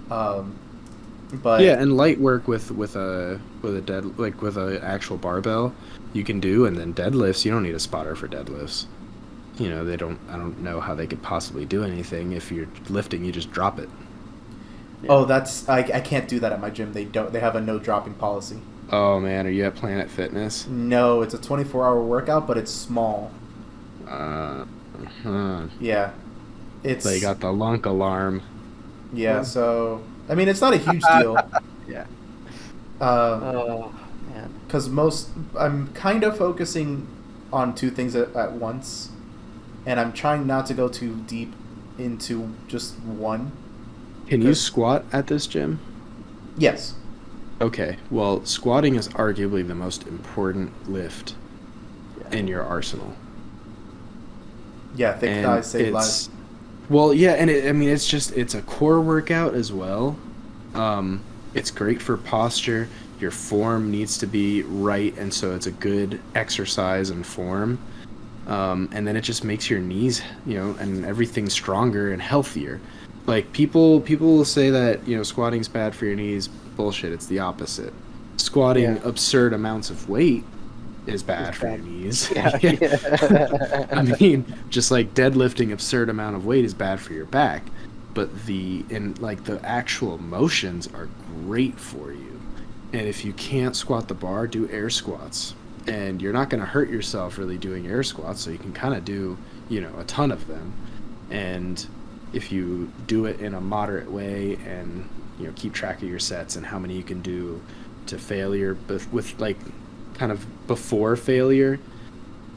But Yeah, and light work with a dead, like with a actual barbell, you can do, and then deadlifts. You don't need a spotter for deadlifts. You know, I don't know how they could possibly do anything. If you're lifting, you just drop it. Yeah. oh, I can't do that at my gym. They have a no dropping policy. Oh man, are you at Planet Fitness? No, it's a 24-hour workout, but it's small. Huh. Yeah, it's They got the lunk alarm. yeah. So I mean, it's not a huge deal. Yeah. Um, Oh, man. because I'm kind of focusing on two things at once, and I'm trying not to go too deep into just one. Can you Good. squat at this gym? Yes. Okay, well, squatting is arguably the most important lift in your arsenal. Yeah, thick And thighs save it's lives. well, yeah, and it's a core workout as well. It's great for posture. Your form needs to be right, and so it's a good exercise and form. And then it just makes your knees, you know, and everything stronger and healthier. Like people will say that, you know, squatting's bad for your knees. Bullshit. It's the opposite. Squatting Yeah. absurd amounts of weight is bad for your bad. knees. Yeah. I mean, just like deadlifting absurd amount of weight is bad for your back, but the actual motions are great for you. And if you can't squat the bar, do air squats. And you're not going to hurt yourself really doing air squats, so you can kind of do, you know, a ton of them. And if you do it in a moderate way and, you know, keep track of your sets and how many you can do to failure, but with like kind of before failure,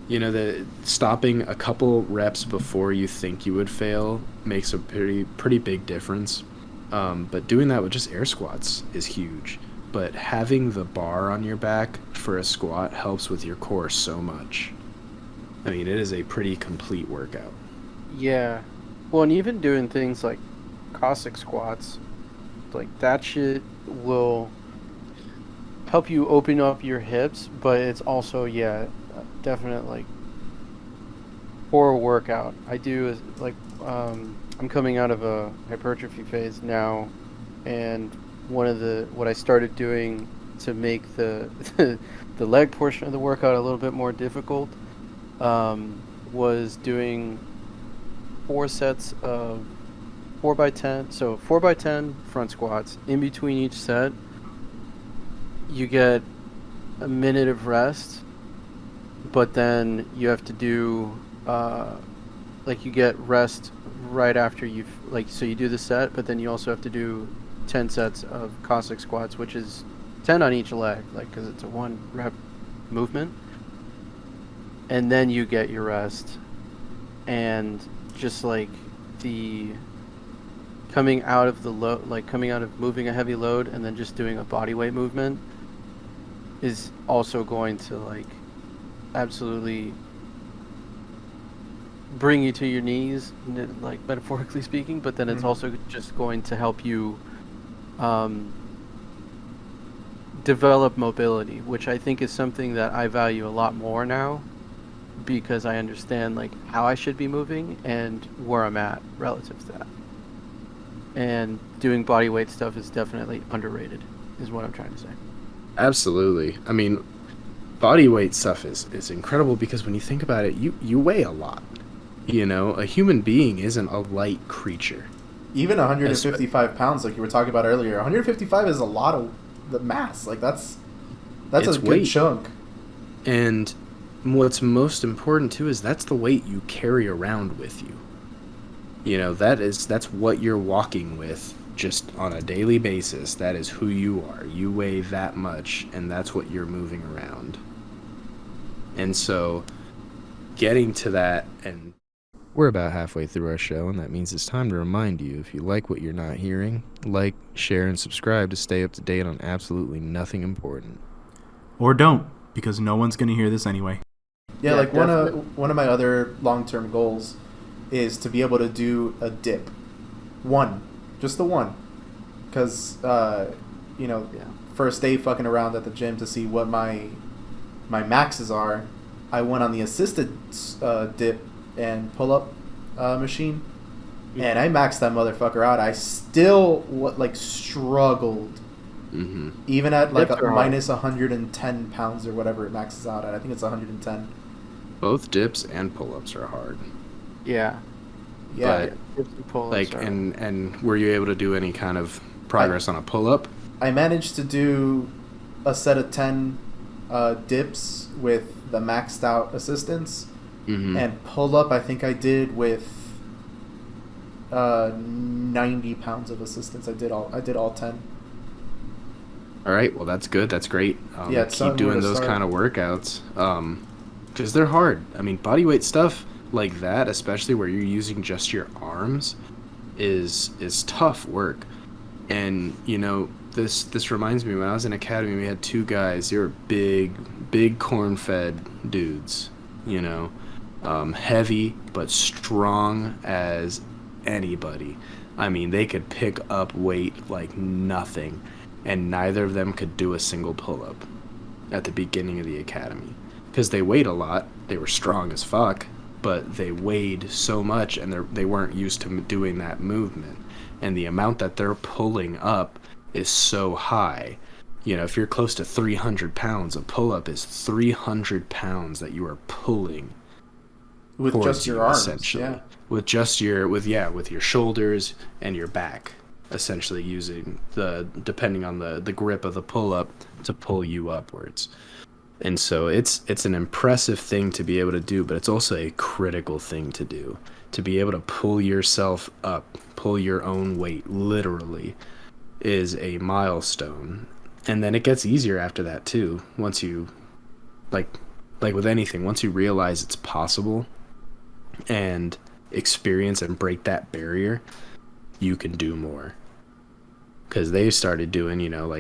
you know, the stopping a couple reps before you think you would fail makes a pretty big difference. But doing that with just air squats is huge. But having the bar on your back for a squat helps with your core so much. I mean, it is a pretty complete workout. Yeah. Well, and even doing things like Cossack squats, Like that shit will help you open up your hips, but it's also definite like core workout. I do is like I'm coming out of a hypertrophy phase now, and what I started doing to make the the leg portion of the workout a little bit more difficult was doing 4 sets of 4x10. So 4x10 front squats. In between each set, you get a minute of rest, but then you have to do like you get rest right after you've like so you do the set, but then you also have to do 10 sets of Cossack squats, which is 10 on each leg, like because it's a 1 rep movement, and then you get your rest. And just like the coming out of the load, like coming out of moving a heavy load and then just doing a body weight movement is also going to like absolutely bring you to your knees, like metaphorically speaking, but then it's also just going to help you develop mobility, which I think is something that I value a lot more now, because I understand like how I should be moving and where I'm at relative to that. And doing body weight stuff is definitely underrated, is what I'm trying to say. Absolutely. I mean, body weight stuff is incredible because when you think about it, you weigh a lot. You know, a human being isn't a light creature. Even 155 pounds, like you were talking about earlier, 155 is a lot of the mass. Like that's a good weight. chunk. And what's most important too is that's the weight you carry around with you. You know, that's what you're walking with just on a daily basis. That is who you are. You weigh that much, and that's what you're moving around. And so getting to that, and we're about halfway through our show, and that means it's time to remind you, if you like what you're not hearing, like, share, and subscribe to stay up to date on absolutely nothing important. Or don't, because no one's going to hear this anyway. Yeah, like one of my other long-term goals is to be able to do a dip. Just the one. Because, first day fucking around at the gym to see what my maxes are, I went on the assisted dip and pull-up machine, and I maxed that motherfucker out. I still struggled, even at like a minus 110 pounds or whatever it maxes out at. I think it's 110. Both dips and pull-ups are hard. Yeah. But like, and were you able to do any kind of progress on a pull-up? I managed to do a set of 10 dips with the maxed out assistance. And pull up, I think I did with 90 pounds of assistance. I did all 10. All right, well that's good. That's great. Keep doing those kind of workouts, because they're hard. I mean, bodyweight stuff like that, especially where you're using just your arms, is tough work. And you know, this reminds me, when I was in academy, we had 2 guys. They were big corn-fed dudes. You know. Heavy but strong as anybody. I mean, they could pick up weight like nothing, and neither of them could do a single pull-up at the beginning of the academy because they weighed a lot. They were strong as fuck, but they weighed so much, and they weren't used to doing that movement, and the amount that they're pulling up is so high. You know, if you're close to 300 pounds, a pull-up is 300 pounds that you are pulling with just your arms, essentially. yeah. With your shoulders and your back, essentially using depending on the grip of the pull-up to pull you upwards. And so it's an impressive thing to be able to do, but it's also a critical thing to do. To be able to pull yourself up, pull your own weight, literally, is a milestone. And then it gets easier after that too. Once you, like with anything, once you realize it's possible and experience and break that barrier, you can do more. Because they started doing,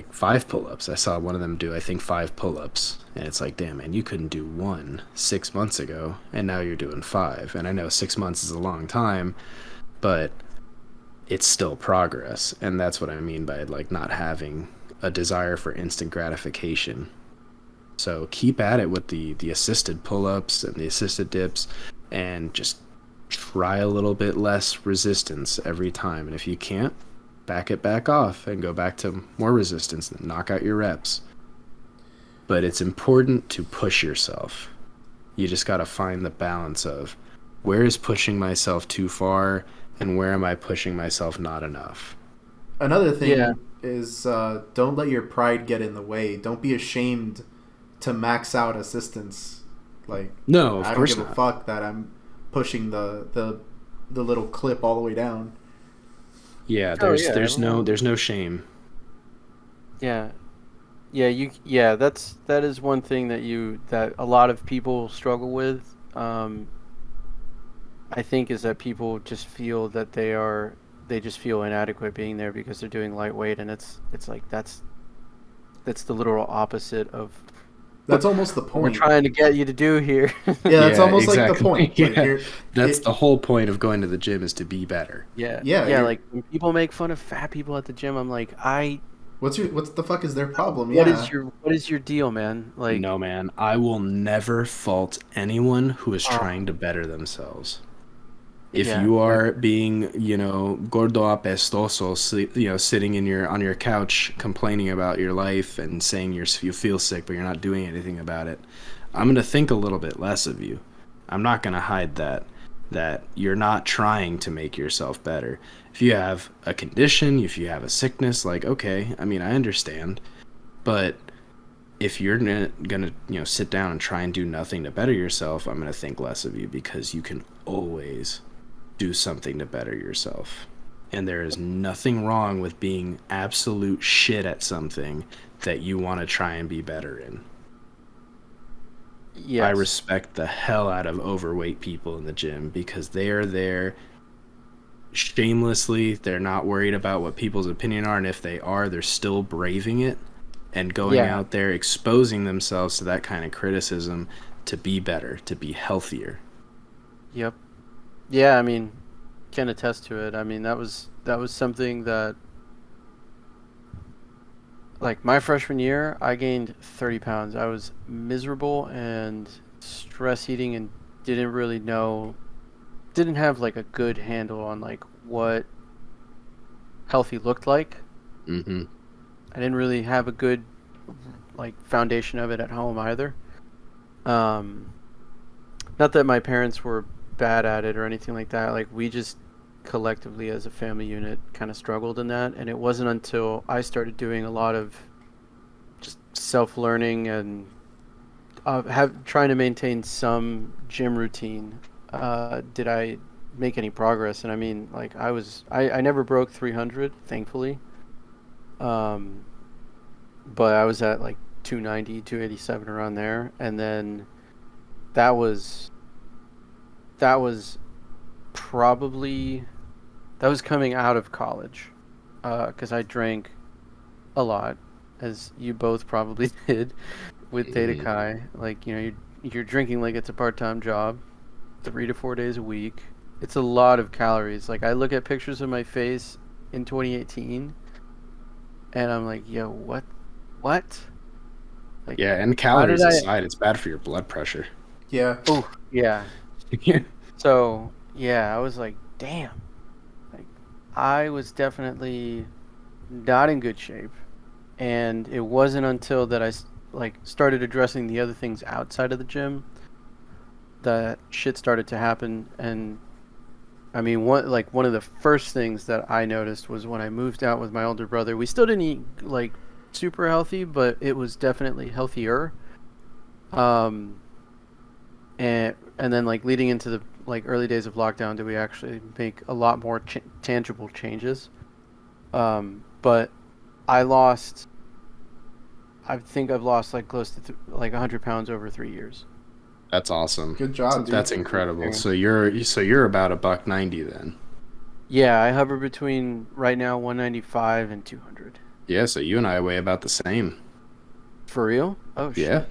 5 pull-ups. I saw one of them do, I think, 5 pull-ups. And it's like, damn, man, you couldn't do 1 6 months ago, and now you're doing 5. And I know 6 months is a long time, but it's still progress. And that's what I mean by like not having a desire for instant gratification. So keep at it with the assisted pull-ups and the assisted dips, and just try a little bit less resistance every time. And if you can't, back it back off and go back to more resistance and knock out your reps. But it's important to push yourself. You just got to find the balance of where is pushing myself too far and where am I pushing myself not enough. Another thing Yeah. is don't let your pride get in the way. Don't be ashamed to max out assistance. Like, No, of I don't course give a not. fuck that I'm pushing the little clip all the way down. Yeah, Oh, there's yeah, there's no everyone- there's no shame. Yeah, that is one thing that a lot of people struggle with. I think is that people just feel that they just feel inadequate being there because they're doing lightweight, and it's like that's the literal opposite of That's almost the what we're point. trying to get you to do here. Yeah, that's Yeah, almost like the exactly. point. Like, Yeah. That's it- the whole point of going to the gym, is to be better. Yeah, Yeah, yeah. you're- Like when people make fun of fat people at the gym, I'm like, What the fuck is their problem? what Yeah. is your deal, man? Like, No, man, I will never fault anyone who is Oh. trying to better themselves. If Yeah, you are being, gordo apestoso, sitting on your couch complaining about your life and saying you feel sick but you're not doing anything about it, I'm gonna think a little bit less of you. I'm not gonna hide that you're not trying to make yourself better. If you have a condition, if you have a sickness, like, okay, I mean, I understand, but if you're gonna sit down and try and do nothing to better yourself, I'm gonna think less of you, because you can always do something to better yourself. And there is nothing wrong with being absolute shit at something that you want to try and be better in. yes. I respect the hell out of overweight people in the gym, because they are there shamelessly. They're not worried about what people's opinion are, and if they are, they're still braving it and going Yeah. out there exposing themselves to that kind of criticism to be better, to be healthier. Yep. Yeah, I mean, can attest to it. I mean, that was something that, like, my freshman year, I gained 30 pounds. I was miserable and stress eating, and didn't have like a good handle on like what healthy looked like. Mm-hmm. I didn't really have a good like foundation of it at home either. Not that my parents were bad at it or anything like that. Like, we just collectively as a family unit kind of struggled in that, and it wasn't until I started doing a lot of just self-learning and trying to maintain some gym routine did I make any progress. And I mean, like, I never broke 300, thankfully, but I was at like 290, 287 around there. And then that was coming out of college, because I drank a lot, as you both probably did with Data Mhm. Chi. Like, you're drinking like it's a part-time job, 3 to 4 days a week. It's a lot of calories. Like, I look at pictures of my face in 2018 and I'm like, yo, what? Like, Yeah, and calories I- aside, it's bad for your blood pressure. Yeah. oh, yeah. So, yeah, I was like, damn. Like, I was definitely not in good shape. And it wasn't until that I started addressing the other things outside of the gym that shit started to happen. And I mean, one of the first things that I noticed was when I moved out with my older brother. We still didn't eat like super healthy, but it was definitely healthier. And then, like, leading into the like early days of lockdown, did we actually make a lot more tangible changes. But I think I've lost like close to like 100 pounds over 3 years. That's awesome. Good job, dude. That's incredible. So you're about $190 then. Yeah, I hover between right now 195 and 200. Yeah, so you and I weigh about the same. For real? Oh shit. Yeah.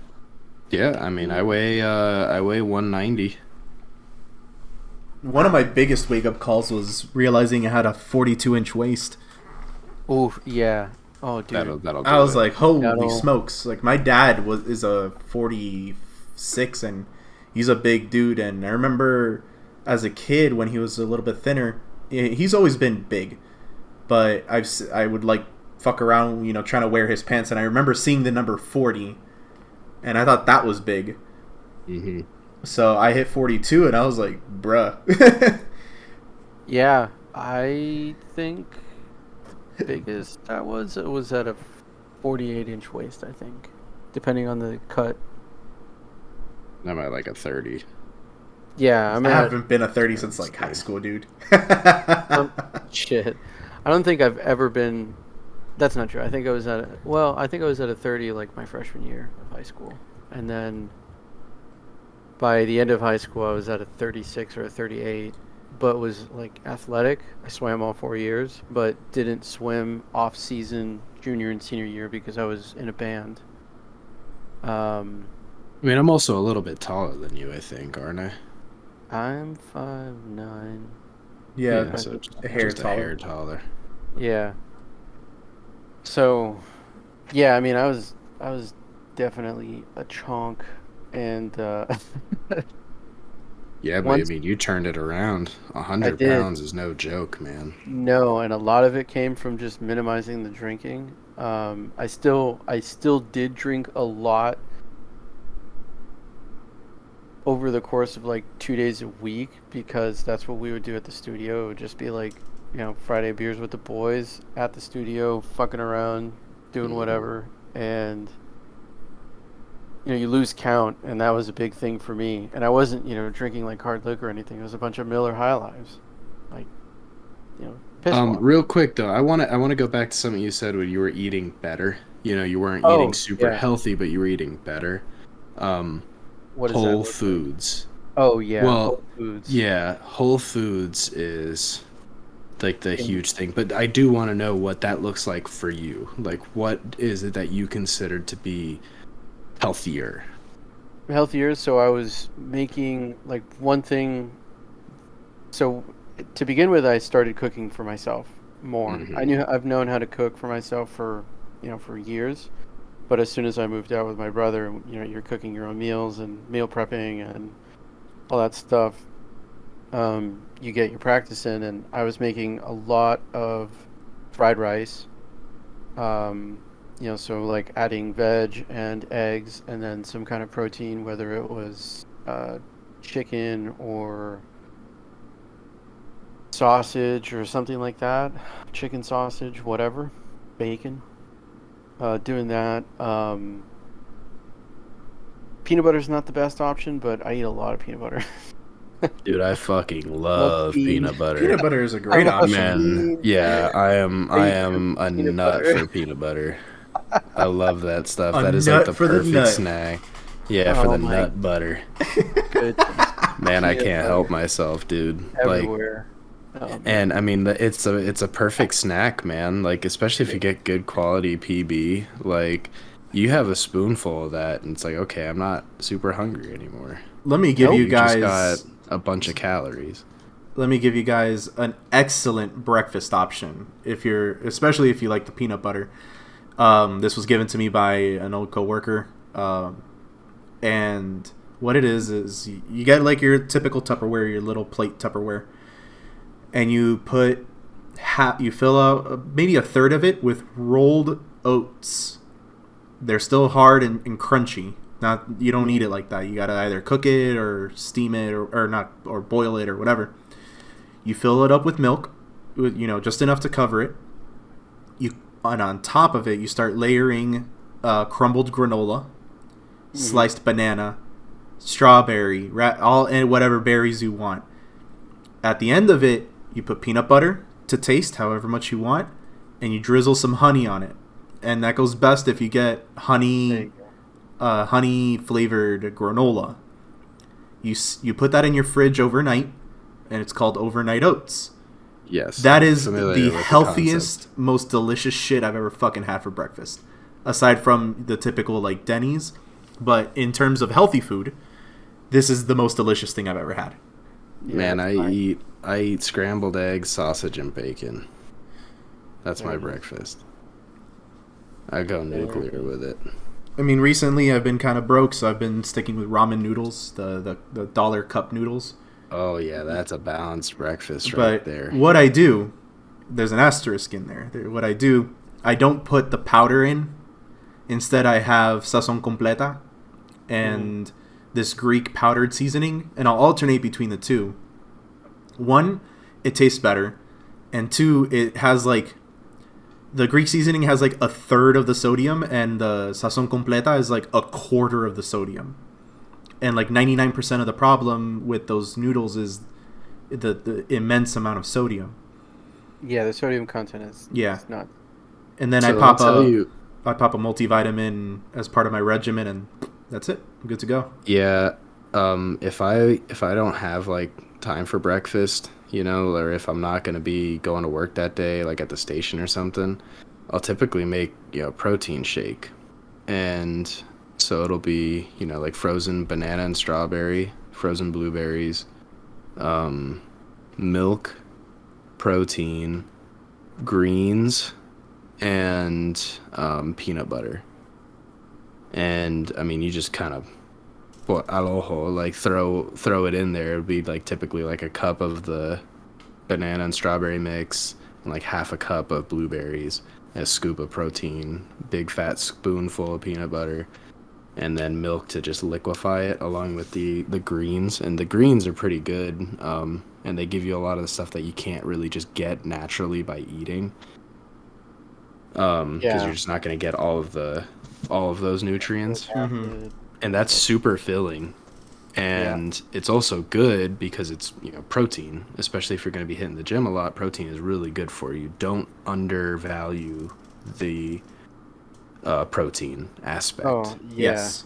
Yeah, I mean, I weigh 190. one of my biggest wake up calls was realizing I had a 42-inch waist. Oh yeah. Oh dude. That'll do I was it. like, holy That'll- smokes! Like my dad is a 46, and he's a big dude. And I remember as a kid when he was a little bit thinner, he's always been big, but I would like fuck around, trying to wear his pants, and I remember seeing the number 40, and I thought that was big. Mm-hmm. So I hit 42, and I was like, bruh. Yeah, I think the biggest it was at a 48-inch waist, I think, depending on the cut. I'm at like a 30. Yeah, I haven't been a 30 since like high school, dude. Shit. I don't think I've ever been. That's not true. I think I was at a 30 like my freshman year of high school, and then by the end of high school I was at a 36 or a 38, but was like athletic. I swam all 4 years, but didn't swim off season junior and senior year because I was in a band. I mean, I'm also a little bit taller than you, I think, aren't I? I'm 5'9". Yeah, so a hair just a taller. hair taller. Yeah. So, yeah, I mean, I was definitely a chonk, and Yeah, but Once- I mean, you turned it around. 100 did. pounds is no joke, man. no, and a lot of it came from just minimizing the drinking. I still did drink a lot over the course of like 2 days a week because that's what we would do at the studio. It would just be like, Friday beers with the boys at the studio, fucking around, doing whatever, and you lose count, and that was a big thing for me. And I wasn't, drinking like hard liquor or anything. It was a bunch of Miller High Lives, like, piss water. Real quick though, I want to go back to something you said when you were eating better. You weren't Oh, eating super yeah. healthy, but you were eating better. What is that Whole look like? Foods. Oh yeah, Well, Whole Foods. Yeah, Whole Foods is like the huge thing, but I do want to know what that looks like for you. Like, what is it that you considered to be healthier? Healthier. So I was making like one thing. So to begin with, I started cooking for myself more. Mhm. I've known how to cook for myself for years, but as soon as I moved out with my brother, you're cooking your own meals and meal prepping and all that stuff. You get your practice in, and I was making a lot of fried rice. So like adding veg and eggs, and then some kind of protein, whether it was chicken or sausage or something like that, chicken sausage, whatever, bacon. Doing that. Peanut butter's not the best option, but I eat a lot of peanut butter. Dude, I fucking love Lucky. peanut butter. Peanut butter is a great I love option. Man, yeah, I am a Peanut nut butter. for peanut butter. I love that stuff. A That is like nut the for the perfect nut. snack. Yeah, for Oh the my nut butter. Good. Man, I Peanut can't butter help myself, dude. Like, everywhere. and I mean, it's a perfect snack, man. Like, especially if you get good quality PB. Like, you have a spoonful of that, and it's like, okay, I'm not super hungry anymore. Let me give Nope. you guys. Just got a bunch of calories. Let me give you guys an excellent breakfast option especially if you like the peanut butter. This was given to me by an old coworker, and what it is you get like your typical Tupperware, your little plate Tupperware, and you you fill out maybe a third of it with rolled oats. They're still hard and crunchy. You don't eat it like that. You gotta either cook it or steam it or boil it or whatever. You fill it up with milk, with just enough to cover it. And on top of it, you start layering crumbled granola, sliced banana, strawberry, and whatever berries you want. At the end of it, you put peanut butter to taste, however much you want, and you drizzle some honey on it. And that goes best if you get honey flavored granola. You put that in your fridge overnight, and it's called overnight oats. Yes. That is familiar the with the healthiest, concept. most delicious shit I've ever fucking had for breakfast. Aside from the typical like Denny's, but in terms of healthy food, this is the most delicious thing I've ever had. Man, it's fine. I eat scrambled eggs, sausage, and bacon. That's my Very nice. breakfast. I go Very nuclear good. with it. I mean, recently I've been kind of broke, so I've been sticking with ramen noodles, the dollar cup noodles. Oh yeah, that's a balanced breakfast right But there. what I do, there's an asterisk in there. What I do, I don't put the powder in. Instead, I have sazon completa and this Greek powdered seasoning, and I'll alternate between the two. One, it tastes better, and two, it has like the Greek seasoning has like a third of the sodium, and the sazon completa is like a quarter of the sodium. And like 99% of the problem with those noodles is the immense amount of sodium. Yeah, the sodium content is Yeah, not. and then So I'll tell you, I pop a multivitamin as part of my regimen, and that's it. I'm good to go. yeah, if I don't have like time for breakfast, you know, or if I'm not gonna be going to work that day, like at the station or something, I'll typically make, you know, protein shake. And so it'll be, you know, like frozen banana and strawberry, frozen blueberries, um, milk, protein, greens, and peanut butter. And I mean, you just kind of what al ojo, like throw it in there. It'd be like typically like a cup of the banana and strawberry mix, and like half a cup of blueberries, a scoop of protein, big fat spoonful of peanut butter, and then milk to just liquefy it along with the greens. And the greens are pretty good, and they give you a lot of the stuff that you can't really just get naturally by eating, because Yeah, you're just not going to get all of those folic nutrients. Mm-hmm. acid. And that's super filling. Yeah. And it's also good because it's, you know, protein, especially if you're going to be hitting the gym a lot. Protein is really good for you. Don't undervalue the protein aspect. Oh yeah, Yes.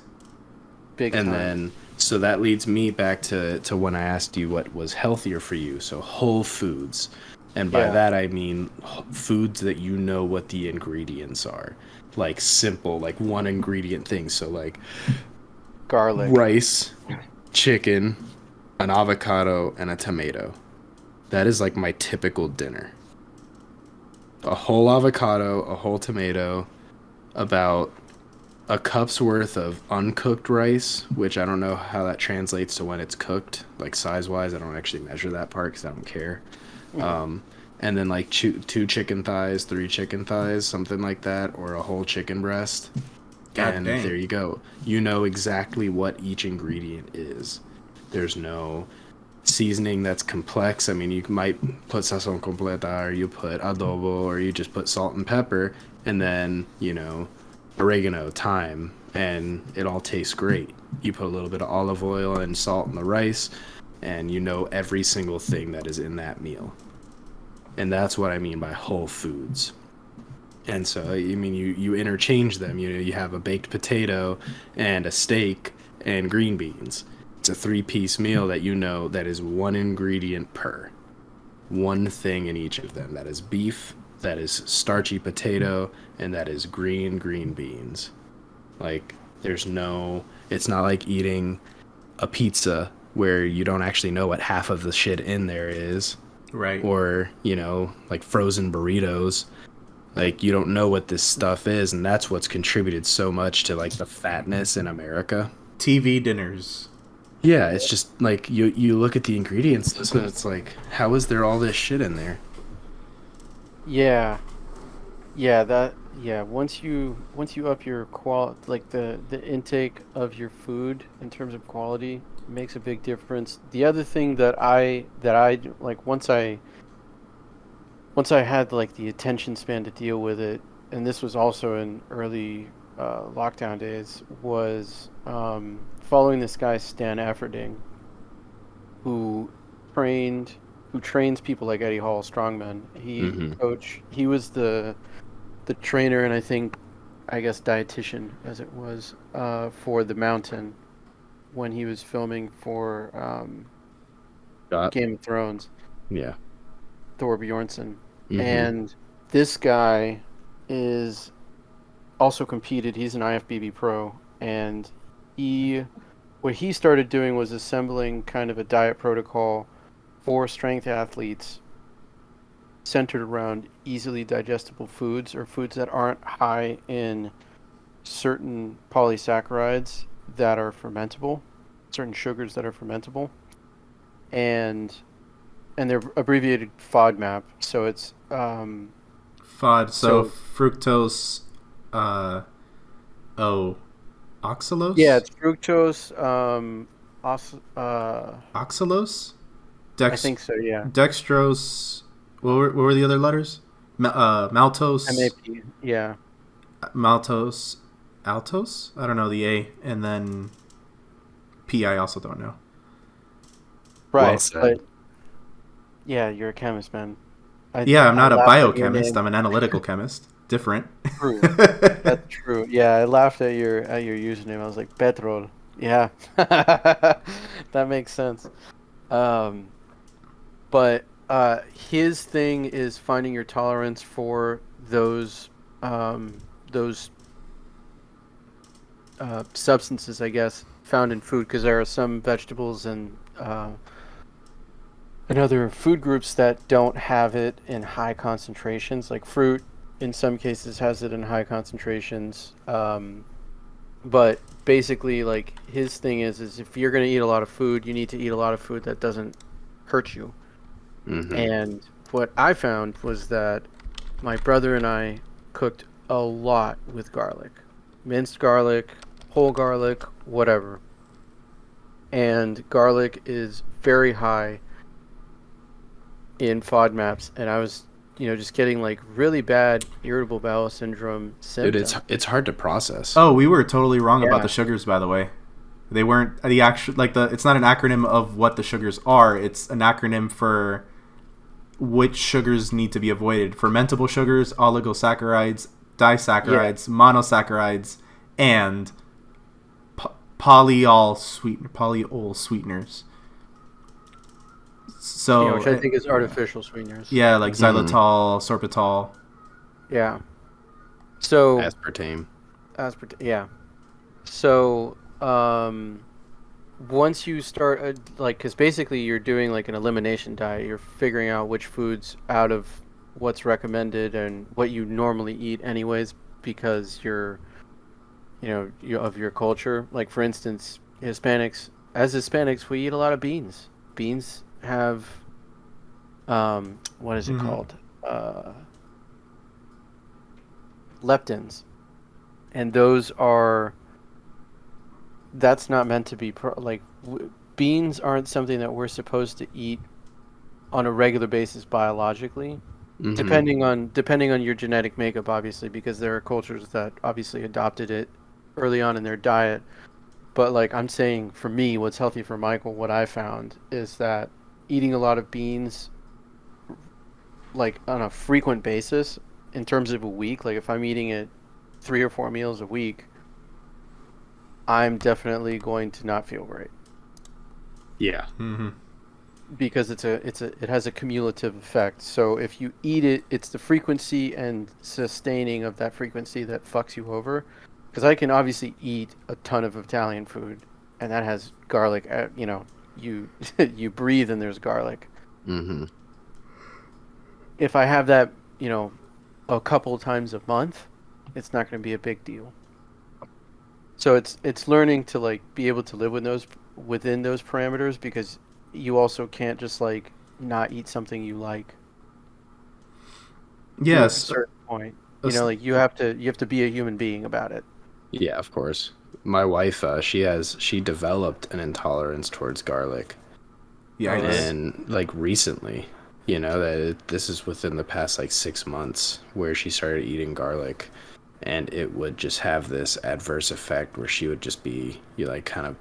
big And time. then, so that leads me back to when I asked you what was healthier for you. So whole foods. And by Yeah, that, I mean foods that you know what the ingredients are. Like simple, like one ingredient things. So like garlic. rice, chicken, an avocado, and a tomato. That is like my typical dinner. A whole avocado, a whole tomato, about a cup's worth of uncooked rice, which I don't know how that translates to when it's cooked, like size wise. I don't actually measure that part because I don't care. Mhm. And then like two chicken thighs, three chicken thighs, something like that, or a whole chicken breast. God And there dang. you go. You know exactly what each ingredient is. There's no seasoning that's complex. I mean, you might put sazon completa, or you put adobo, or you just put salt and pepper, and then, you know, oregano, thyme, and it all tastes great. You put a little bit of olive oil and salt in the rice, and you know every single thing that is in that meal. And that's what I mean by whole foods. And so, I mean, you interchange them. You know, you have a baked potato and a steak and green beans. It's a three-piece meal that you know that is one ingredient per. One thing in each of them. That is beef, that is starchy potato, and that is green beans. Like, there's no, it's not like eating a pizza where you don't actually know what half of the shit in there is, Right. or, you know, like frozen burritos. Like, you don't know what this stuff is, and that's what's contributed so much to like the fatness in America. TV dinners. Yeah, it's just like you look at the ingredients list and it's like, how is there all this shit in there? Yeah, yeah. Once you up your like the intake of your food in terms of quality makes a big difference. The other thing that I like once I had like the attention span to deal with it, and this was also in early lockdown days, was following this guy Stan Efferding, who trained who trains people like Eddie Hall, strongmen. Mm-hmm. He was the trainer, and I guess dietitian as it was for the Mountain when he was filming for Got Game of Thrones. yeah. Thor Bjornsson. Mm-hmm. And this guy is also competed. He's an IFBB pro, and he what he started doing was assembling kind of a diet protocol for strength athletes centered around easily digestible foods or foods that aren't high in certain polysaccharides that are fermentable, certain sugars that are fermentable, and they're abbreviated FODMAP. So it's FOD. So so fructose. Oxalose. yeah, it's fructose. Oxalose. I think so. Yeah, Dextrose. What were the other letters? Maltose. MAP. Yeah, Maltose. Altos. I don't know the A, and then P. I also don't know. right. Well said. But yeah, you're a chemist, man. Yeah, I'm not a laughed at your biochemist. name. I'm an analytical chemist. Different. True. That's true. Yeah, I laughed at your username. I was like, Petrol. Yeah, that makes sense. Um, but his thing is finding your tolerance for those substances, I guess, found in food, because there are some vegetables and other food groups that don't have it in high concentrations. Like fruit, in some cases, has it in high concentrations. But basically, like his thing is if you're going to eat a lot of food, you need to eat a lot of food that doesn't hurt you. Mm-hmm. And what I found was that my brother and I cooked a lot with garlic, minced garlic, whole garlic, whatever. And garlic is very high in FODMAPs, and I was, just getting like really bad irritable bowel syndrome symptoms. Dude, it's hard to process. Oh, we were totally wrong about Yeah. the sugars, by the way. They weren't the actual it's not an acronym of what the sugars are. It's an acronym for which sugars need to be avoided: fermentable sugars, oligosaccharides, disaccharides, monosaccharides, and polyol sweeteners. So which I think is artificial sweeteners. yeah, like xylitol, sorbitol. Yeah. So Aspartame. yeah. So once you start because basically you're doing like an elimination diet, you're figuring out which foods out of what's recommended and what you normally eat anyways, because you're of your culture. Like for instance, Hispanics, we eat a lot of beans. Beans have what is it called? Leptins, and that's not meant to be beans aren't something that we're supposed to eat on a regular basis biologically. Mm-hmm. Depending on your genetic makeup, obviously, because there are cultures that obviously adopted it early on in their diet. But like I'm saying, for me, what's healthy for Michael, what I found is that eating a lot of beans, like on a frequent basis, in terms of a week, like if I'm eating it 3 or 4 meals a week, I'm definitely going to not feel great. Yeah. Mm-hmm. Because it has a cumulative effect. So if you eat it, it's the frequency and sustaining of that frequency that fucks you over. Because I can obviously eat a ton of Italian food, and that has garlic. You you breathe and there's garlic. Mm-hmm. If I have that, a couple times a month, it's not going to be a big deal. So it's learning to like be able to live within those parameters, because you also can't just like not eat something you like. Yes. To a certain point, you have to be a human being about it. Yeah, of course. My wife, she developed an intolerance towards garlic. Yeah, and like recently, this is within the past like 6 months where she started eating garlic, and it would just have this adverse effect where she would just be kind of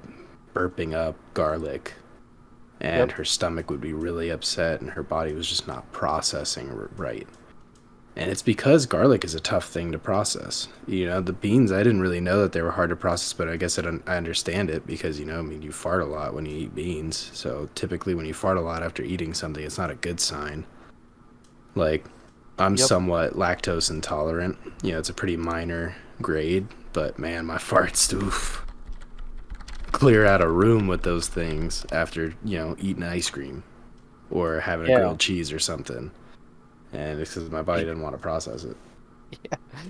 burping up garlic, and her stomach would be really upset, and her body was just not processing right. And it's because garlic is a tough thing to process. The beans, I didn't really know that they were hard to process, but I guess I understand it because, you fart a lot when you eat beans. So typically when you fart a lot after eating something, it's not a good sign. Like, I'm somewhat lactose intolerant. It's a pretty minor grade, but man, my farts, oof. Clear out a room with those things after, eating ice cream. or having a grilled cheese or something. And it's because my body didn't want to process it.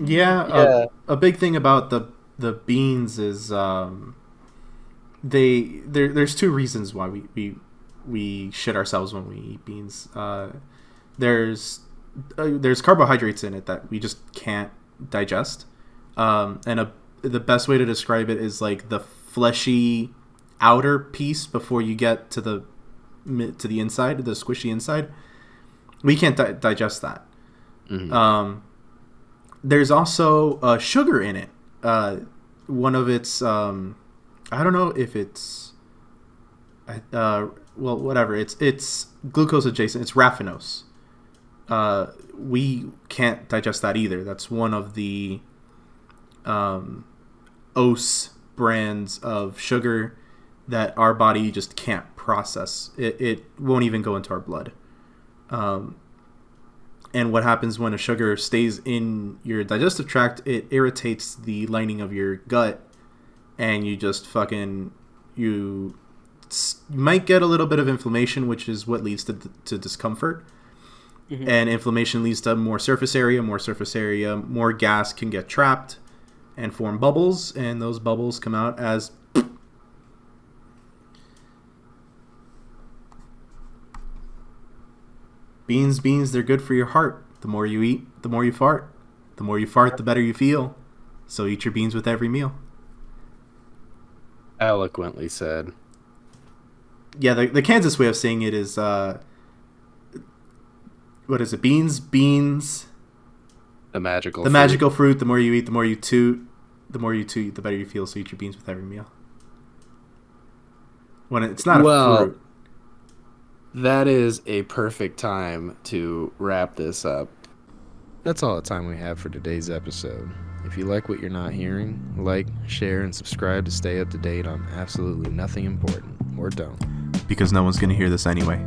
Yeah. A big thing about the beans is there's two reasons why we shit ourselves when we eat beans. There's carbohydrates in it that we just can't digest, the best way to describe it is like the fleshy outer piece before you get to the inside, the squishy inside. We can't digest that. Mm-hmm. There's also sugar in it. One of its I don't know if it's well, whatever. It's glucose adjacent. It's raffinose. We can't digest that either. That's one of the OS brands of sugar that our body just can't process. It won't even go into our blood. And what happens when a sugar stays in your digestive tract, it irritates the lining of your gut, and you just you might get a little bit of inflammation, which is what leads to discomfort. Mm-hmm. And inflammation leads to more surface area, more gas can get trapped and form bubbles, and those bubbles come out as beans. They're good for your heart. The more you eat, the more you fart. The more you fart, the better you feel. So eat your beans with every meal. Eloquently said. Yeah, the Kansas way of saying it is what is it? Beans. The magical fruit. The more you eat, the more you toot. The more you toot, the better you feel. So eat your beans with every meal. When it's not a fruit. That is a perfect time to wrap this up. That's all the time we have for today's episode. If you like what you're not hearing, like, share, and subscribe to stay up to date on absolutely nothing important. Or don't. Because no one's going to hear this anyway.